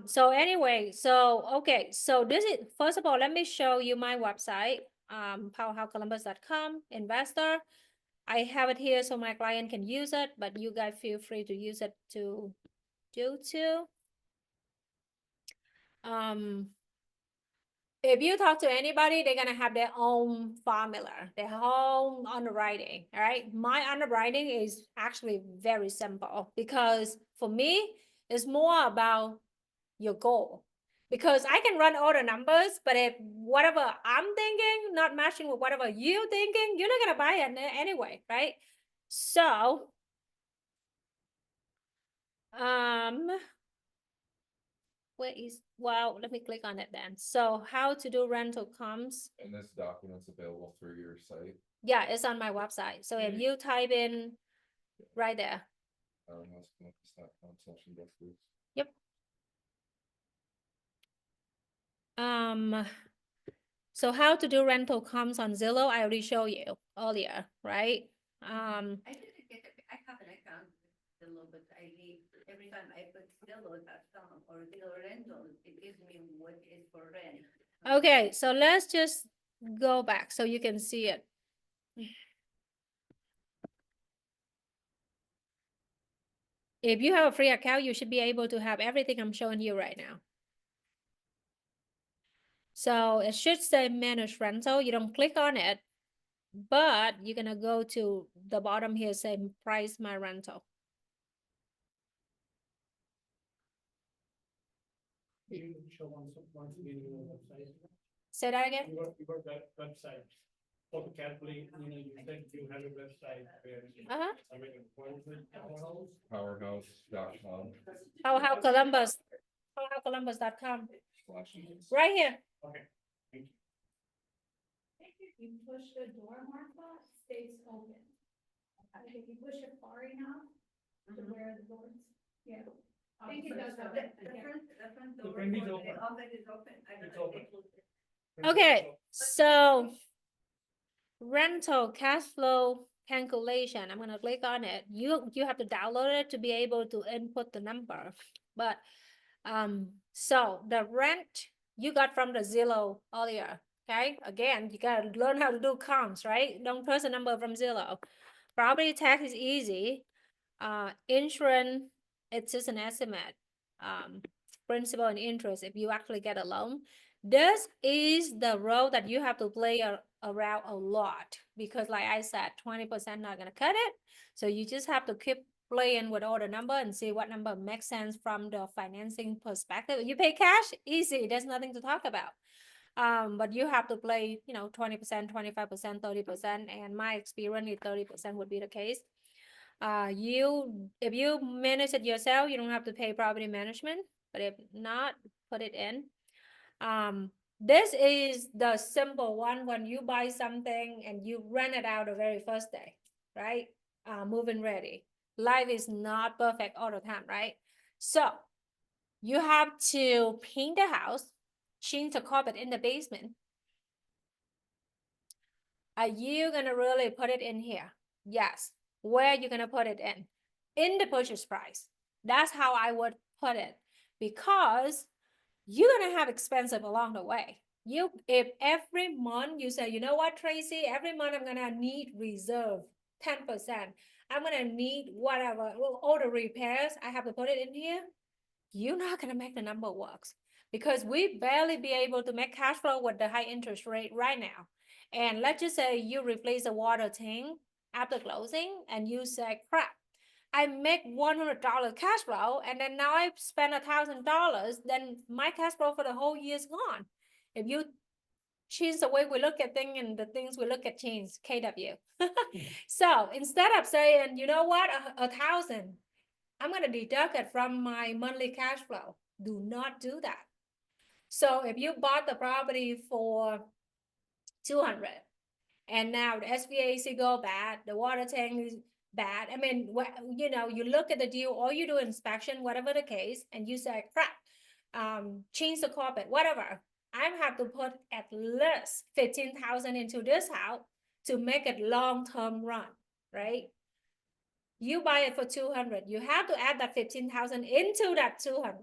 So anyway, okay, so this is, first of all, let me show you my website, powerhousecolumbus.com, investor. I have it here so my client can use it, but you guys feel free to use it to do too. If you talk to anybody, they're gonna have their own formula, their own underwriting, all right? My underwriting is actually very simple, because for me, it's more about your goal. Because I can run all the numbers, but if whatever I'm thinking not matching with whatever you're thinking, you're not gonna buy it anyway, right? So, well, let me click on it then. So how to do rental comes, And this document's available through your site. yeah, it's on my website. So if you type in right there, Powerhousecolumbus.com/investors. yep. So how to do rental comes on Zillow, I already showed you earlier, right? I didn't get it. I have an account with Zillow, but every time I put Zillow.com or Zillow rental, it gives me what is for rent. Okay, so let's just go back so you can see it. If you have a free account, you should be able to have everything I'm showing you right now. So it should say manage rental. You don't click on it, but you're gonna go to the bottom here, say price my rental. You show once again your website. Say that again. Your website. for the calculate, you said you have a website where you Uh-huh. submit an appointment, house. Powerhouse.com. Columbus, Columbus.com, right here. Okay, thank you. If you push the door, Martha, it stays open. Like if you push it far enough to where the doors, yeah. I think it does that. The front The door, front is for open. the office is open. I don't It's know. open. Okay, so rental cash flow calculation, I'm gonna click on it. You have to download it to be able to input the number. But, so the rent you got from the Zillow earlier, okay? Again, you gotta learn how to do comps, right? Don't trust a number from Zillow. Property tax is easy. Insurance, it's just an estimate. Principal and interest, if you actually get a loan. This is the role that you have to play around a lot, because like I said, 20% not gonna cut it. So you just have to keep playing with all the number and see what number makes sense from the financing perspective. You pay cash, easy, there's nothing to talk about. But you have to play, 20%, 25%, 30%, and my experience is 30% would be the case. If you manage it yourself, you don't have to pay property management, but if not, put it in. This is the simple one when you buy something and you rent it out the very first day, right? Move-in ready. Life is not perfect all the time, right? So you have to paint the house, change the carpet in the basement. Are you gonna really put it in here? Yes. Where are you gonna put it in? In the purchase price. That's how I would put it, because you're gonna have expensive along the way. If every month you say, you know what, Tracy, every month I'm gonna need reserve 10%. I'm gonna need whatever, all the repairs, I have to put it in here. You're not gonna make the number works, because we barely be able to make cash flow with the high interest rate right now. And let's just say you replace the water tank after closing and you say, crap, I make $100 cash flow and then now I spend $1,000, then my cash flow for the whole year is gone. If you change the way we look at things and the things we look at change, KW. So instead of saying, you know what, 1,000, I'm gonna deduct it from my monthly cash flow. Do not do that. So if you bought the property for 200 and now the SVAC go bad, the water tank is bad. I mean, you look at the deal, or you do inspection, whatever the case, and you say, crap, change the carpet, whatever. I have to put at least 15,000 into this house to make it long-term run, right? You buy it for 200, you have to add that 15,000 into that 200,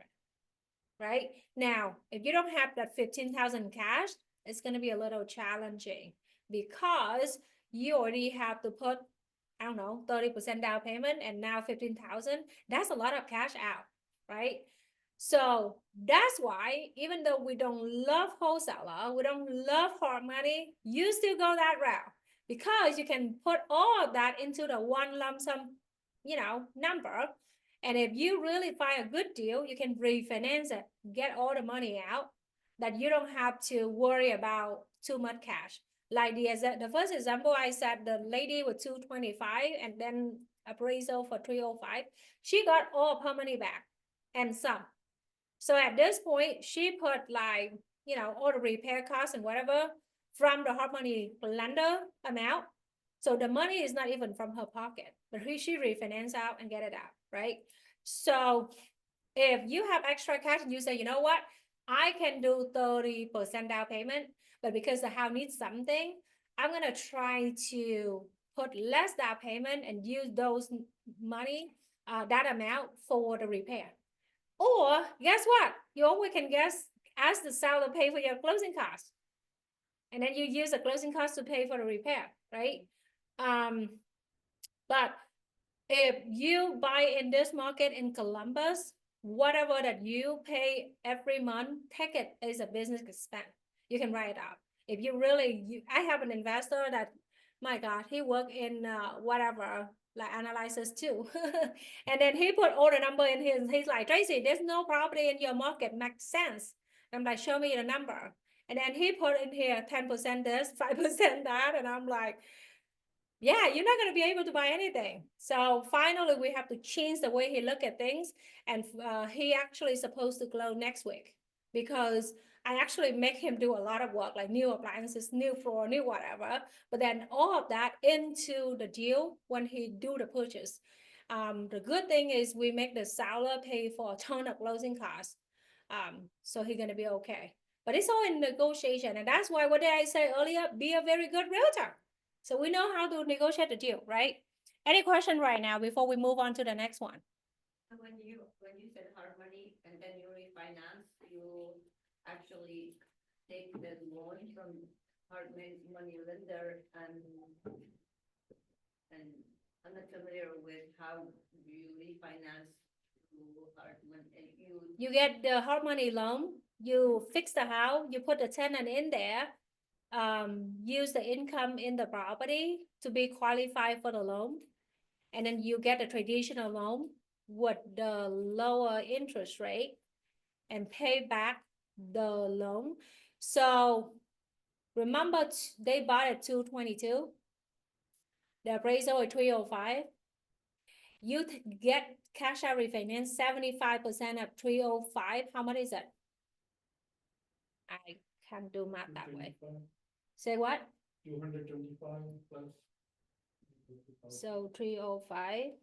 right? Now, if you don't have that 15,000 cash, it's gonna be a little challenging, because you already have to put, I don't know, 30% down payment and now 15,000. That's a lot of cash out, right? So that's why, even though we don't love wholesaler, we don't love hard money, you still go that route, because you can put all of that into the one lump sum, number. And if you really find a good deal, you can refinance it, get all the money out, that you don't have to worry about too much cash. Like the first example I said, the lady with 225 and then appraisal for 305, she got all of her money back and some. So at this point, she put all the repair costs and whatever from the hard money lender amount. So the money is not even from her pocket, but she refinance out and get it out, right? So if you have extra cash and you say, you know what, I can do 30% down payment, but because the house needs something, I'm gonna try to put less down payment and use those money, that amount for the repair. Or guess what? You always can ask the seller to pay for your closing costs. And then you use the closing costs to pay for the repair, right? But if you buy in this market in Columbus, whatever that you pay every month, take it as a business expense. You can write it up. If you really, I have an investor that, my God, he worked in whatever, like analysis too. And then he put all the number in his, he's like, Tracy, there's no property in your market, makes sense. I'm like, show me the number. And then he put in here 10% this, 5% that, and I'm like, yeah, you're not gonna be able to buy anything. So finally, we have to change the way he look at things, and he actually is supposed to close next week because I actually make him do a lot of work, like new appliances, new floor, new whatever. But then all of that into the deal when he do the purchase. The good thing is we make the seller pay for a ton of closing costs. So he's gonna be okay. But it's all in negotiation, and that's why what did I say earlier? Be a very good realtor. So we know how to negotiate the deal, right? Any question right now before we move on to the next one? And when you said hard money and then you refinance, you actually take the loan from money lender and I'm not familiar with how you refinance to hard money, You get the hard money loan, you fix the house, you put the tenant in there, use the income in the property to be qualified for the loan. And then you get a traditional loan with the lower interest rate and pay back the loan. So remember, they bought at 222. The appraisal is 305. You get cash out refinance 75% of 305. How much is it? I can't do math that way. Say what? 225 plus. So 305.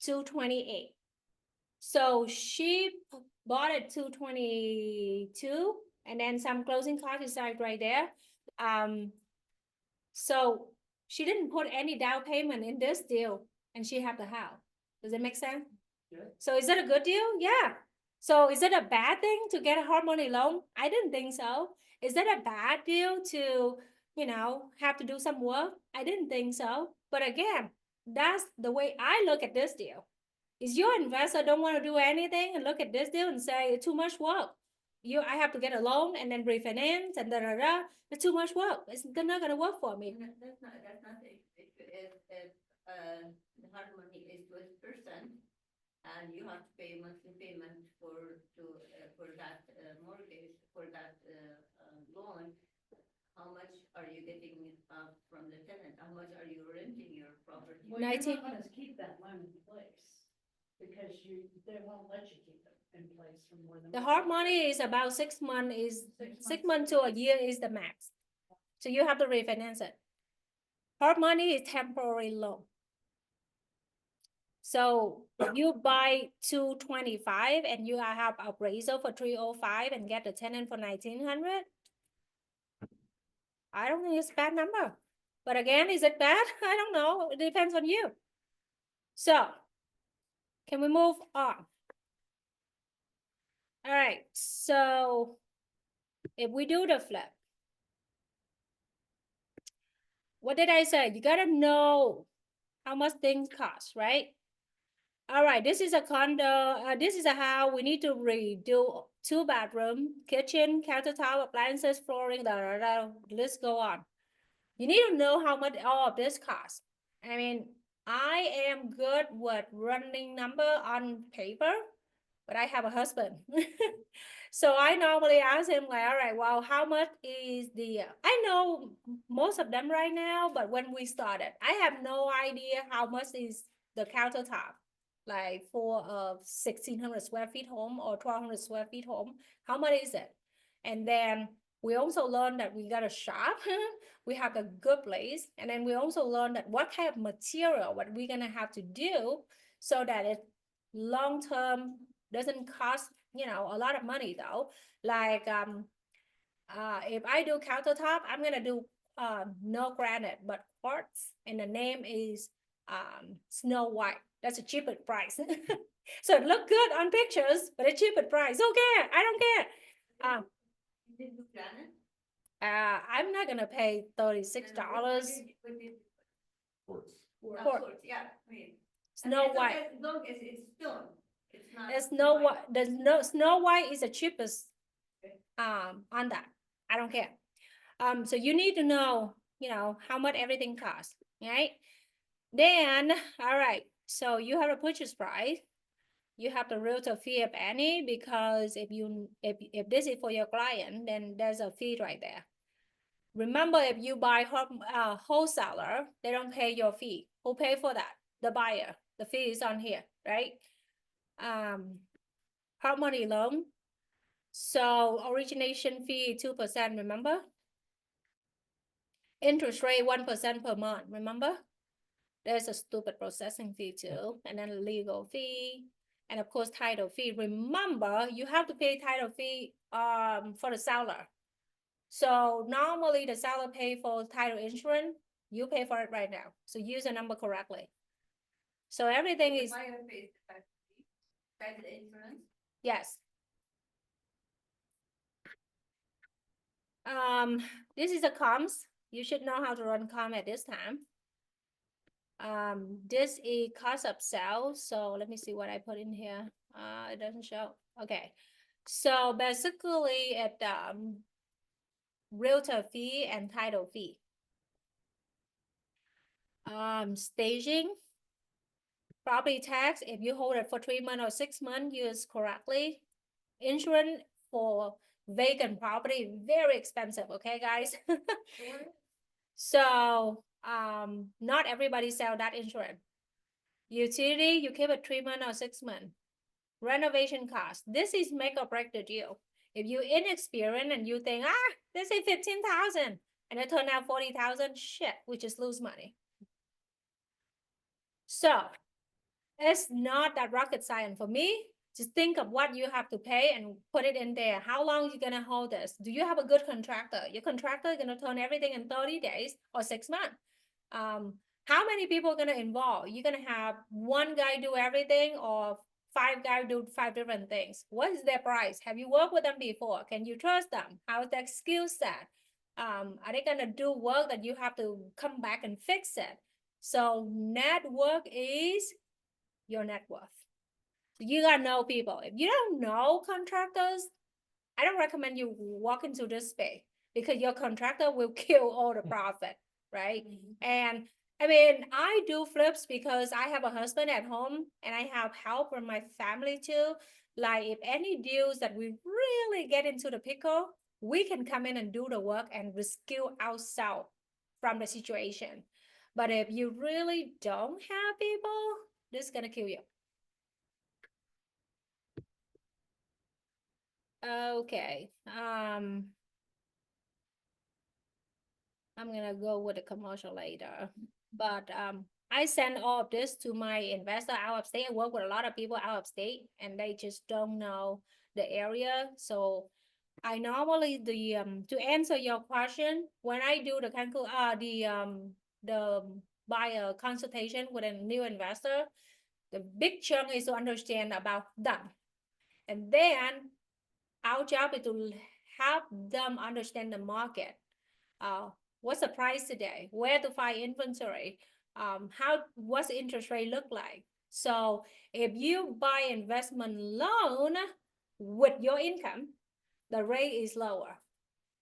228. So she bought it 222, and then some closing costs is like right there. So she didn't put any down payment in this deal, and she have the house. Does it make sense? Yeah. So is that a good deal? Yeah. So is it a bad thing to get a hard money loan? I didn't think so. Is that a bad deal to, have to do some work? I didn't think so. But again, that's the way I look at this deal. Is your investor don't want to do anything and look at this deal and say it's too much work. I have to get a loan and then refinance and It's too much work. They're not gonna work for me. that's not it. If the hard money is 20% and you have to pay monthly payment for that mortgage, for that loan, how much are you getting from the tenant? How much are you renting your property? Well, you're 19 not gonna keep that loan in place because they won't let you keep it in place for more than. The hard money is about 6 months, is 6 months to a year is the max. So you have to refinance it. Hard money is temporary loan. So you buy 225 and you have appraisal for 305 and get the tenant for 1900. I don't think it's a bad number. But again, is it bad? I don't know. It depends on you. So can we move on? All right. So if we do the flip, what did I say? You gotta know how much things cost, right? All right, this is a condo. This is a house. We need to redo 2 bedroom, kitchen, countertop, appliances, flooring, let's go on. You need to know how much all of this costs. I mean, I am good with running number on paper, but I have a husband. So I normally ask him like, all right, well, how much is I know most of them right now, but when we started, I have no idea how much is the countertop, like for a 1,600 square feet home or 1,200 square feet home, how much is it? And then we also learned that we got a shop, we have a good place. And then we also learned that what kind of material, what we're gonna have to do so that it long-term doesn't cost, a lot of money though. Like, if I do countertop, I'm gonna do no granite, but quartz, and the name is Snow White. That's a cheaper price. So it look good on pictures, but it's cheaper price. Okay, I don't care. You did the granite? I'm not gonna pay $36. Quartz. Of Quartz. course, yeah, I mean. Snow as long White. As long as it's stone, it's not. There's no what, there's no Snow White is the cheapest on that. I don't care. So you need to know, how much everything costs, right? Then, all right, so you have a purchase price. you have the realtor fee if any, because if this is for your client, then there's a fee right there. Remember, if you buy wholesaler, they don't pay your fee. Who pay for that? The buyer. The fee is on here, right? Hard money loan. So origination fee 2%, remember? Interest rate 1% per month, remember? There's a stupid processing fee too, and then legal fee, and of course title fee. Remember, you have to pay title fee for the seller. So normally the seller pay for title insurance, you pay for it right now. So use the number correctly. So everything The is, buyer pays the title insurance. yes. This is a comms. You should know how to run comm at this time. This is cost of sale. So let me see what I put in here. It doesn't show. Okay. So basically at realtor fee and title fee. Staging, property tax, if you hold it for 3 months or 6 months, use correctly. Insurance for vacant property, very expensive, okay, guys? So, not everybody sell that insurance. Utility, you keep it 3 months or 6 months. Renovation cost, this is make or break the deal. If you're inexperienced and you think, let's say 15,000, and it turned out 40,000, shit, we just lose money. So, it's not that rocket science for me. Just think of what you have to pay and put it in there. How long you gonna hold this? Do you have a good contractor? Your contractor is gonna turn everything in 30 days or 6 months. How many people are gonna involve? You're gonna have one guy do everything or 5 guys do 5 different things. What is their price? Have you worked with them before? Can you trust them? How's their skill set? Are they gonna do work that you have to come back and fix it? So network is your net worth. You gotta know people. If you don't know contractors, I don't recommend you walk into this space because your contractor will kill all the profit, right? And I mean, I do flips because I have a husband at home and I have help from my family too. Like if any deals that we really get into the pickle, we can come in and do the work and rescue ourselves from the situation. But if you really don't have people, this is gonna kill you. Okay, I'm gonna go with the commercial later, but I send all of this to my investor out of state. I work with a lot of people out of state and they just don't know the area. So I normally to answer your question, when I do the buyer consultation with a new investor, the big chunk is to understand about them. And then our job is to help them understand the market. What's the price today? Where to find inventory? What's the interest rate look like? So if you buy investment loan with your income, the rate is lower.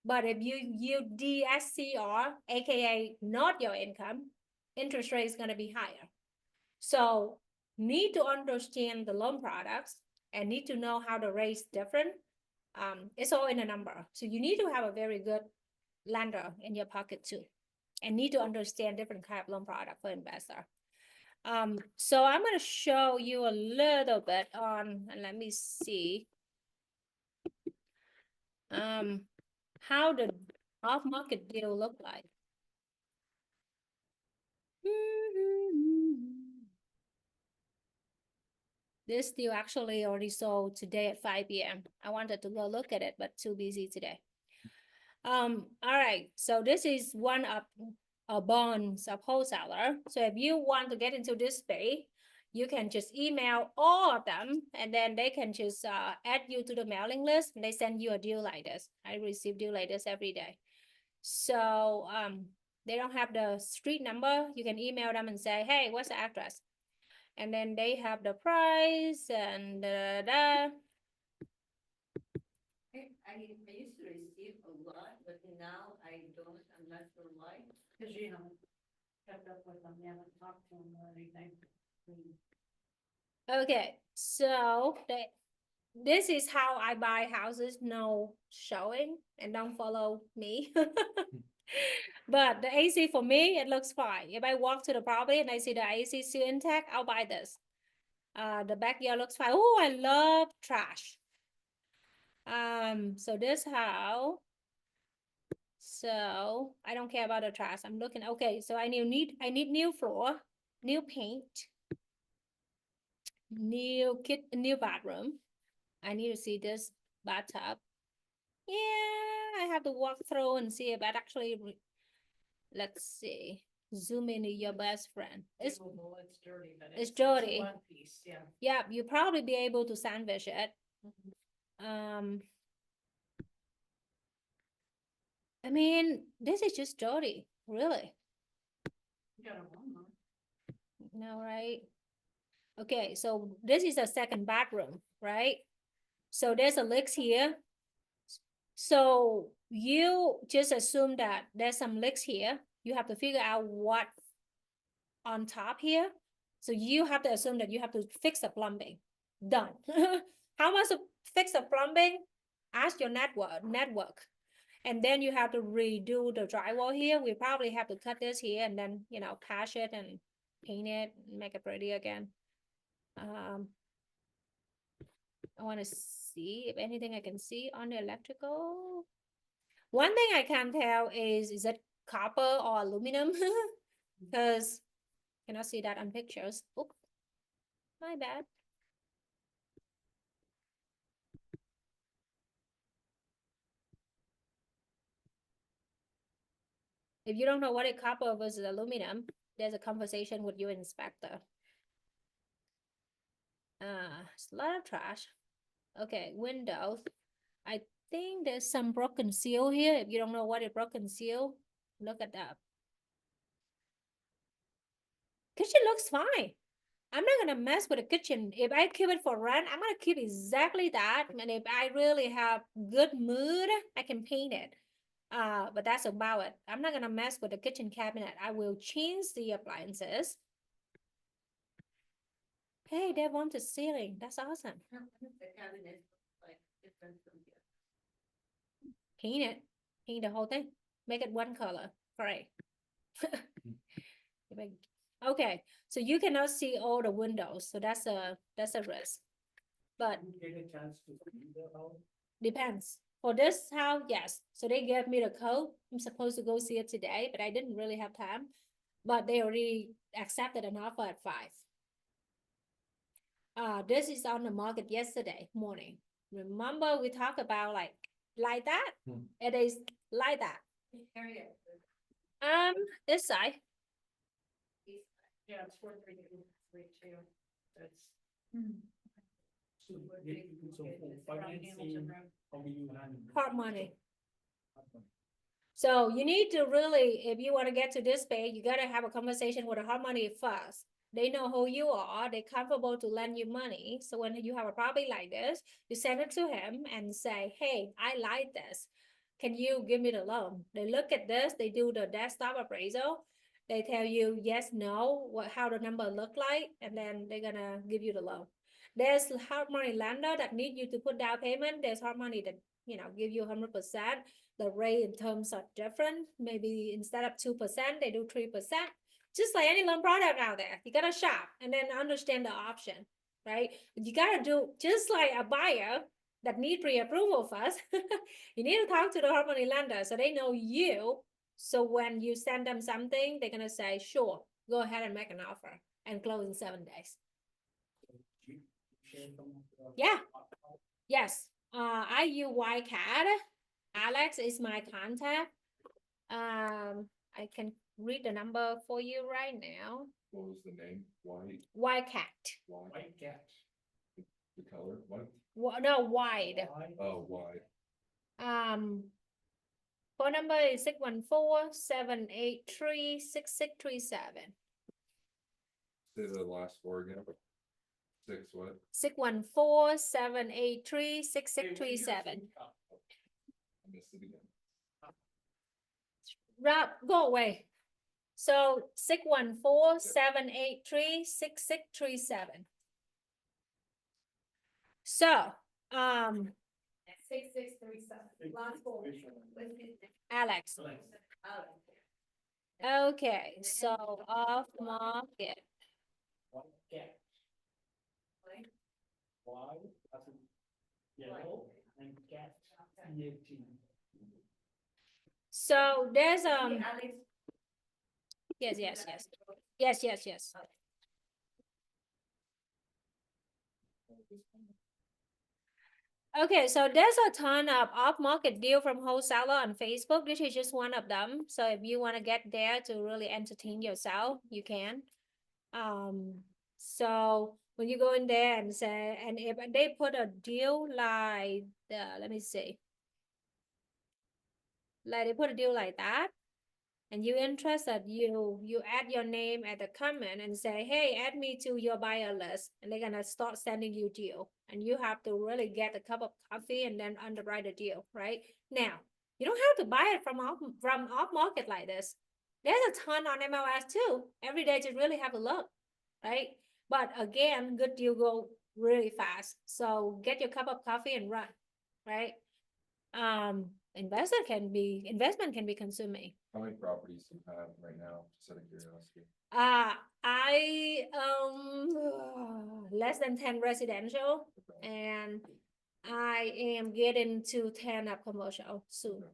But if you use DSCR, aka not your income, interest rate is gonna be higher. So need to understand the loan products and need to know how the rate's different. It's all in a number. So you need to have a very good lender in your pocket too, and need to understand different kind of loan product for investor. So I'm going to show you a little bit on, and let me see, how the off-market deal look like. This deal actually already sold today at 5 p.m. I wanted to go look at it, but too busy today. All right, so this is one of a bonds of wholesaler. So if you want to get into this space, you can just email all of them and then they can just add you to the mailing list and they send you a deal like this. I receive deal like this every day. So they don't have the street number. You can email them and say, hey, what's the address? And then they have the price and I used to receive a lot, but now I don't. I'm not sure why. Cause you haven't kept up with them, you haven't talked to them or anything. Okay, so this is how I buy houses, no showing, and don't follow me. But the AC for me, it looks fine. If I walk to the property and I see the AC still intact, I'll buy this. The backyard looks fine. Oh, I love trash. So this how. So I don't care about the trash. I'm looking, okay, so I need new floor, new paint, new bathroom. I need to see this bathtub. Yeah, I have to walk through and see it, but actually, let's see. Zoom into your best friend. It's Doable, it's dirty, but it's a dirty. one piece, yeah. Yeah, you probably be able to sandwich it. I mean, this is just dirty, really. You got a Walmart. No, right? Okay, so this is a second bedroom, right? So there's a leaks here. So you just assume that there's some leaks here. You have to figure out what on top here. So you have to assume that you have to fix the plumbing. Done. How much to fix the plumbing? Ask your network. And then you have to redo the drywall here. We probably have to cut this here and then, you know, patch it and paint it, make it pretty again. I want to see if anything I can see on the electrical. One thing I can't tell is it copper or aluminum? Because cannot see that on pictures. Oop, my bad. If you don't know what is copper versus aluminum, there's a conversation with your inspector. It's a lot of trash. Okay, windows. I think there's some broken seal here. If you don't know what is broken seal, look at that. Kitchen looks fine. I'm not gonna mess with the kitchen. If I keep it for rent, I'm gonna keep exactly that. And if I really have good mood, I can paint it. But that's about it. I'm not gonna mess with the kitchen cabinet. I will change the appliances. Hey, they want the ceiling. That's awesome. The cabinet like different from here. Paint it. Paint the whole thing. Make it one color. Gray. Okay, so you cannot see all the windows, so that's a risk. But You get a chance to see the house. depends. For this house, yes. So they gave me the code. I'm supposed to go see it today, but I didn't really have time. But they already accepted an offer at 5. This is on the market yesterday morning. Remember we talked about like that? It is like that. Area. This side. Yeah, it's 432. That's. So for financing, how do you handle? Hard money. So you need to really, if you want to get to this page, you gotta have a conversation with the hard money first. They know who you are, they're comfortable to lend you money. So when you have a property like this, you send it to him and say, hey, I like this. Can you give me the loan? They look at this, they do the desktop appraisal. They tell you yes, no, how the number look like, and then they're gonna give you the loan. There's hard money lender that need you to put down payment. There's hard money that, you know, give you 100%. The rate in terms are different. Maybe instead of 2%, they do 3%. Just like any loan product out there, you gotta shop and then understand the option, right? But you gotta do just like a buyer that need pre-approval first. You need to talk to the hard money lender so they know you. So when you send them something, they're gonna say, sure, go ahead and make an offer and close in 7 days. You share some of the- Yeah. Yes, I use YCAD. Alex is my contact. I can read the number for you right now. What was the name? White, YCAT. White cat. the color, white? No, wide. Why? Oh, white. Phone number is 614-783-6637. Say the last 4 again. 6 what? 614-783-6637. I missed it again. Rob, go away. So 614-783-6637. So, 6637, last four. What's his name? Alex, Oh, okay, so off market, One cat, wait. Y, as in yellow, and cat, CAT. so there's, Alex. yes. Okay, so there's a ton of off-market deal from wholesaler on Facebook. This is just one of them. So if you want to get there to really entertain yourself, you can. So when you go in there and say, and if they put a deal like, let me see. Like they put a deal like that, and you're interested, you add your name at the comment and say, hey, add me to your buyer list, and they're gonna start sending you deal. And you have to really get a cup of coffee and then underwrite a deal, right? Now, you don't have to buy it from off market like this. There's a ton on MLS too. Every day, just really have a look, right? But again, good deal go really fast. So get your cup of coffee and run, right? Investment can be consuming. How many properties do you have right now, just out of curiosity? I less than 10 residential, and I am getting to 10 of commercial soon.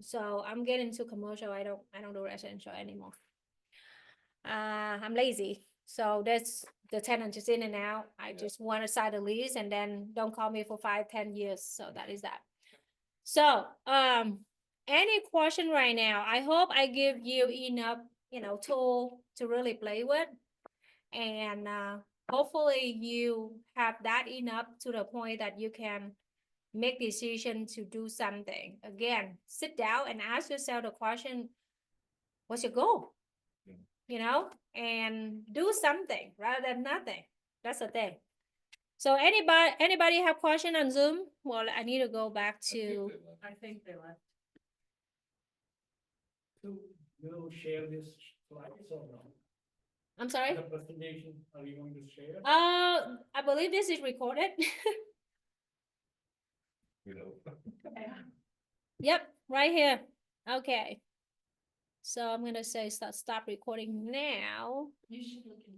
So I'm getting to commercial. I don't do residential anymore. I'm lazy. So that's the tenant is in and out. I just want to sign a lease and then don't call me for 5-10 years. So that is that. So, any question right now? I hope I give you enough, tool to really play with. And hopefully you have that enough to the point that you can make decision to do something. Again, sit down and ask yourself the question, what's your goal? And do something rather than nothing. That's the thing. So anybody have question on Zoom? Well, I need to go back to. I think they left. So you'll share this slides or no? I'm sorry. The presentation, are you going to share? I believe this is recorded. Yep, right here. Okay. So I'm gonna say stop recording now. You should look in